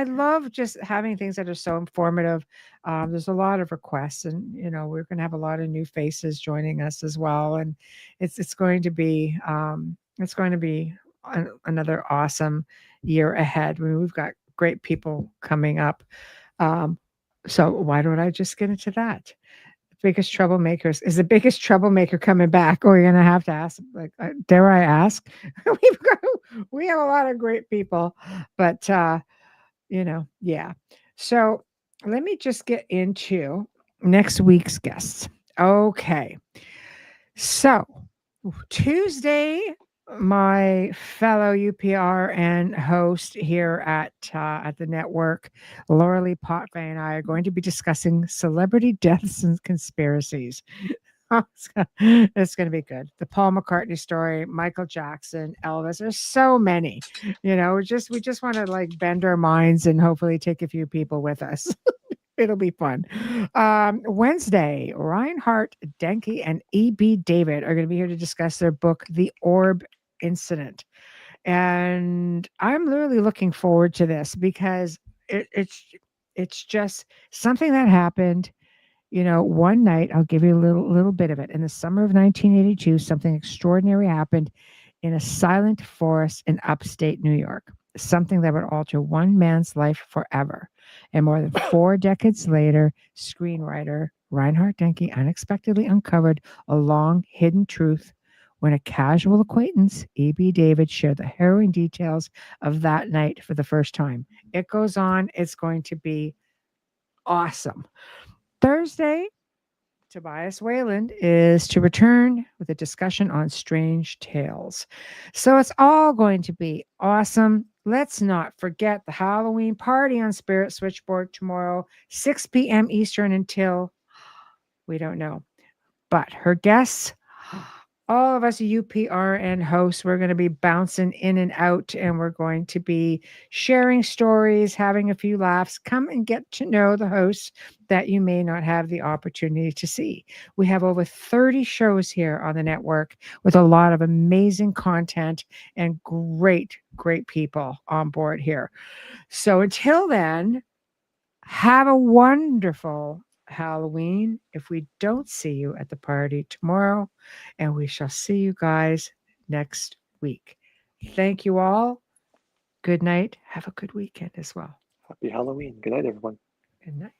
love just having things that are so informative. There's a lot of requests, and we're going to have a lot of new faces joining us as well, and it's going to be another awesome year ahead. I mean, we've got great people coming up. So why don't I just get into that? Biggest troublemakers, is the biggest troublemaker coming back? Or you're gonna have to ask, like, dare I ask? We have a lot of great people, but yeah. So let me just get into next week's guests. Okay, so Tuesday, my fellow UPR and host here at the network, Laura Lee Potvin, and I are going to be discussing celebrity deaths and conspiracies. It's going to be good. The Paul McCartney story, Michael Jackson, Elvis. There's so many. We just want to like bend our minds and hopefully take a few people with us. It'll be fun. Wednesday, Reinhard Denke and E.B. David are going to be here to discuss their book, The Orb Incident. And I'm literally looking forward to this because it's just something that happened. One night, I'll give you a little bit of it. In the summer of 1982, something extraordinary happened in a silent forest in upstate New York. Something that would alter one man's life forever. And more than 4 decades later, screenwriter Reinhard Denke unexpectedly uncovered a long hidden truth when a casual acquaintance, E.B. David, shared the harrowing details of that night for the first time. It goes on. It's going to be awesome. Thursday, Tobias Wayland is to return with a discussion on strange tales. So it's all going to be awesome. Let's not forget the Halloween party on Spirit Switchboard tomorrow, 6 p.m. Eastern until we don't know. But her guests, all of us UPRN hosts, we're going to be bouncing in and out, and we're going to be sharing stories, having a few laughs. Come and get to know the hosts that you may not have the opportunity to see. We have over 30 shows here on the network with a lot of amazing content and great, great people on board here. So until then, have a wonderful Halloween if we don't see you at the party tomorrow, and we shall see you guys next week. Thank you all. Good night. Have a good weekend as well. Happy Halloween. Good night, everyone. Good night.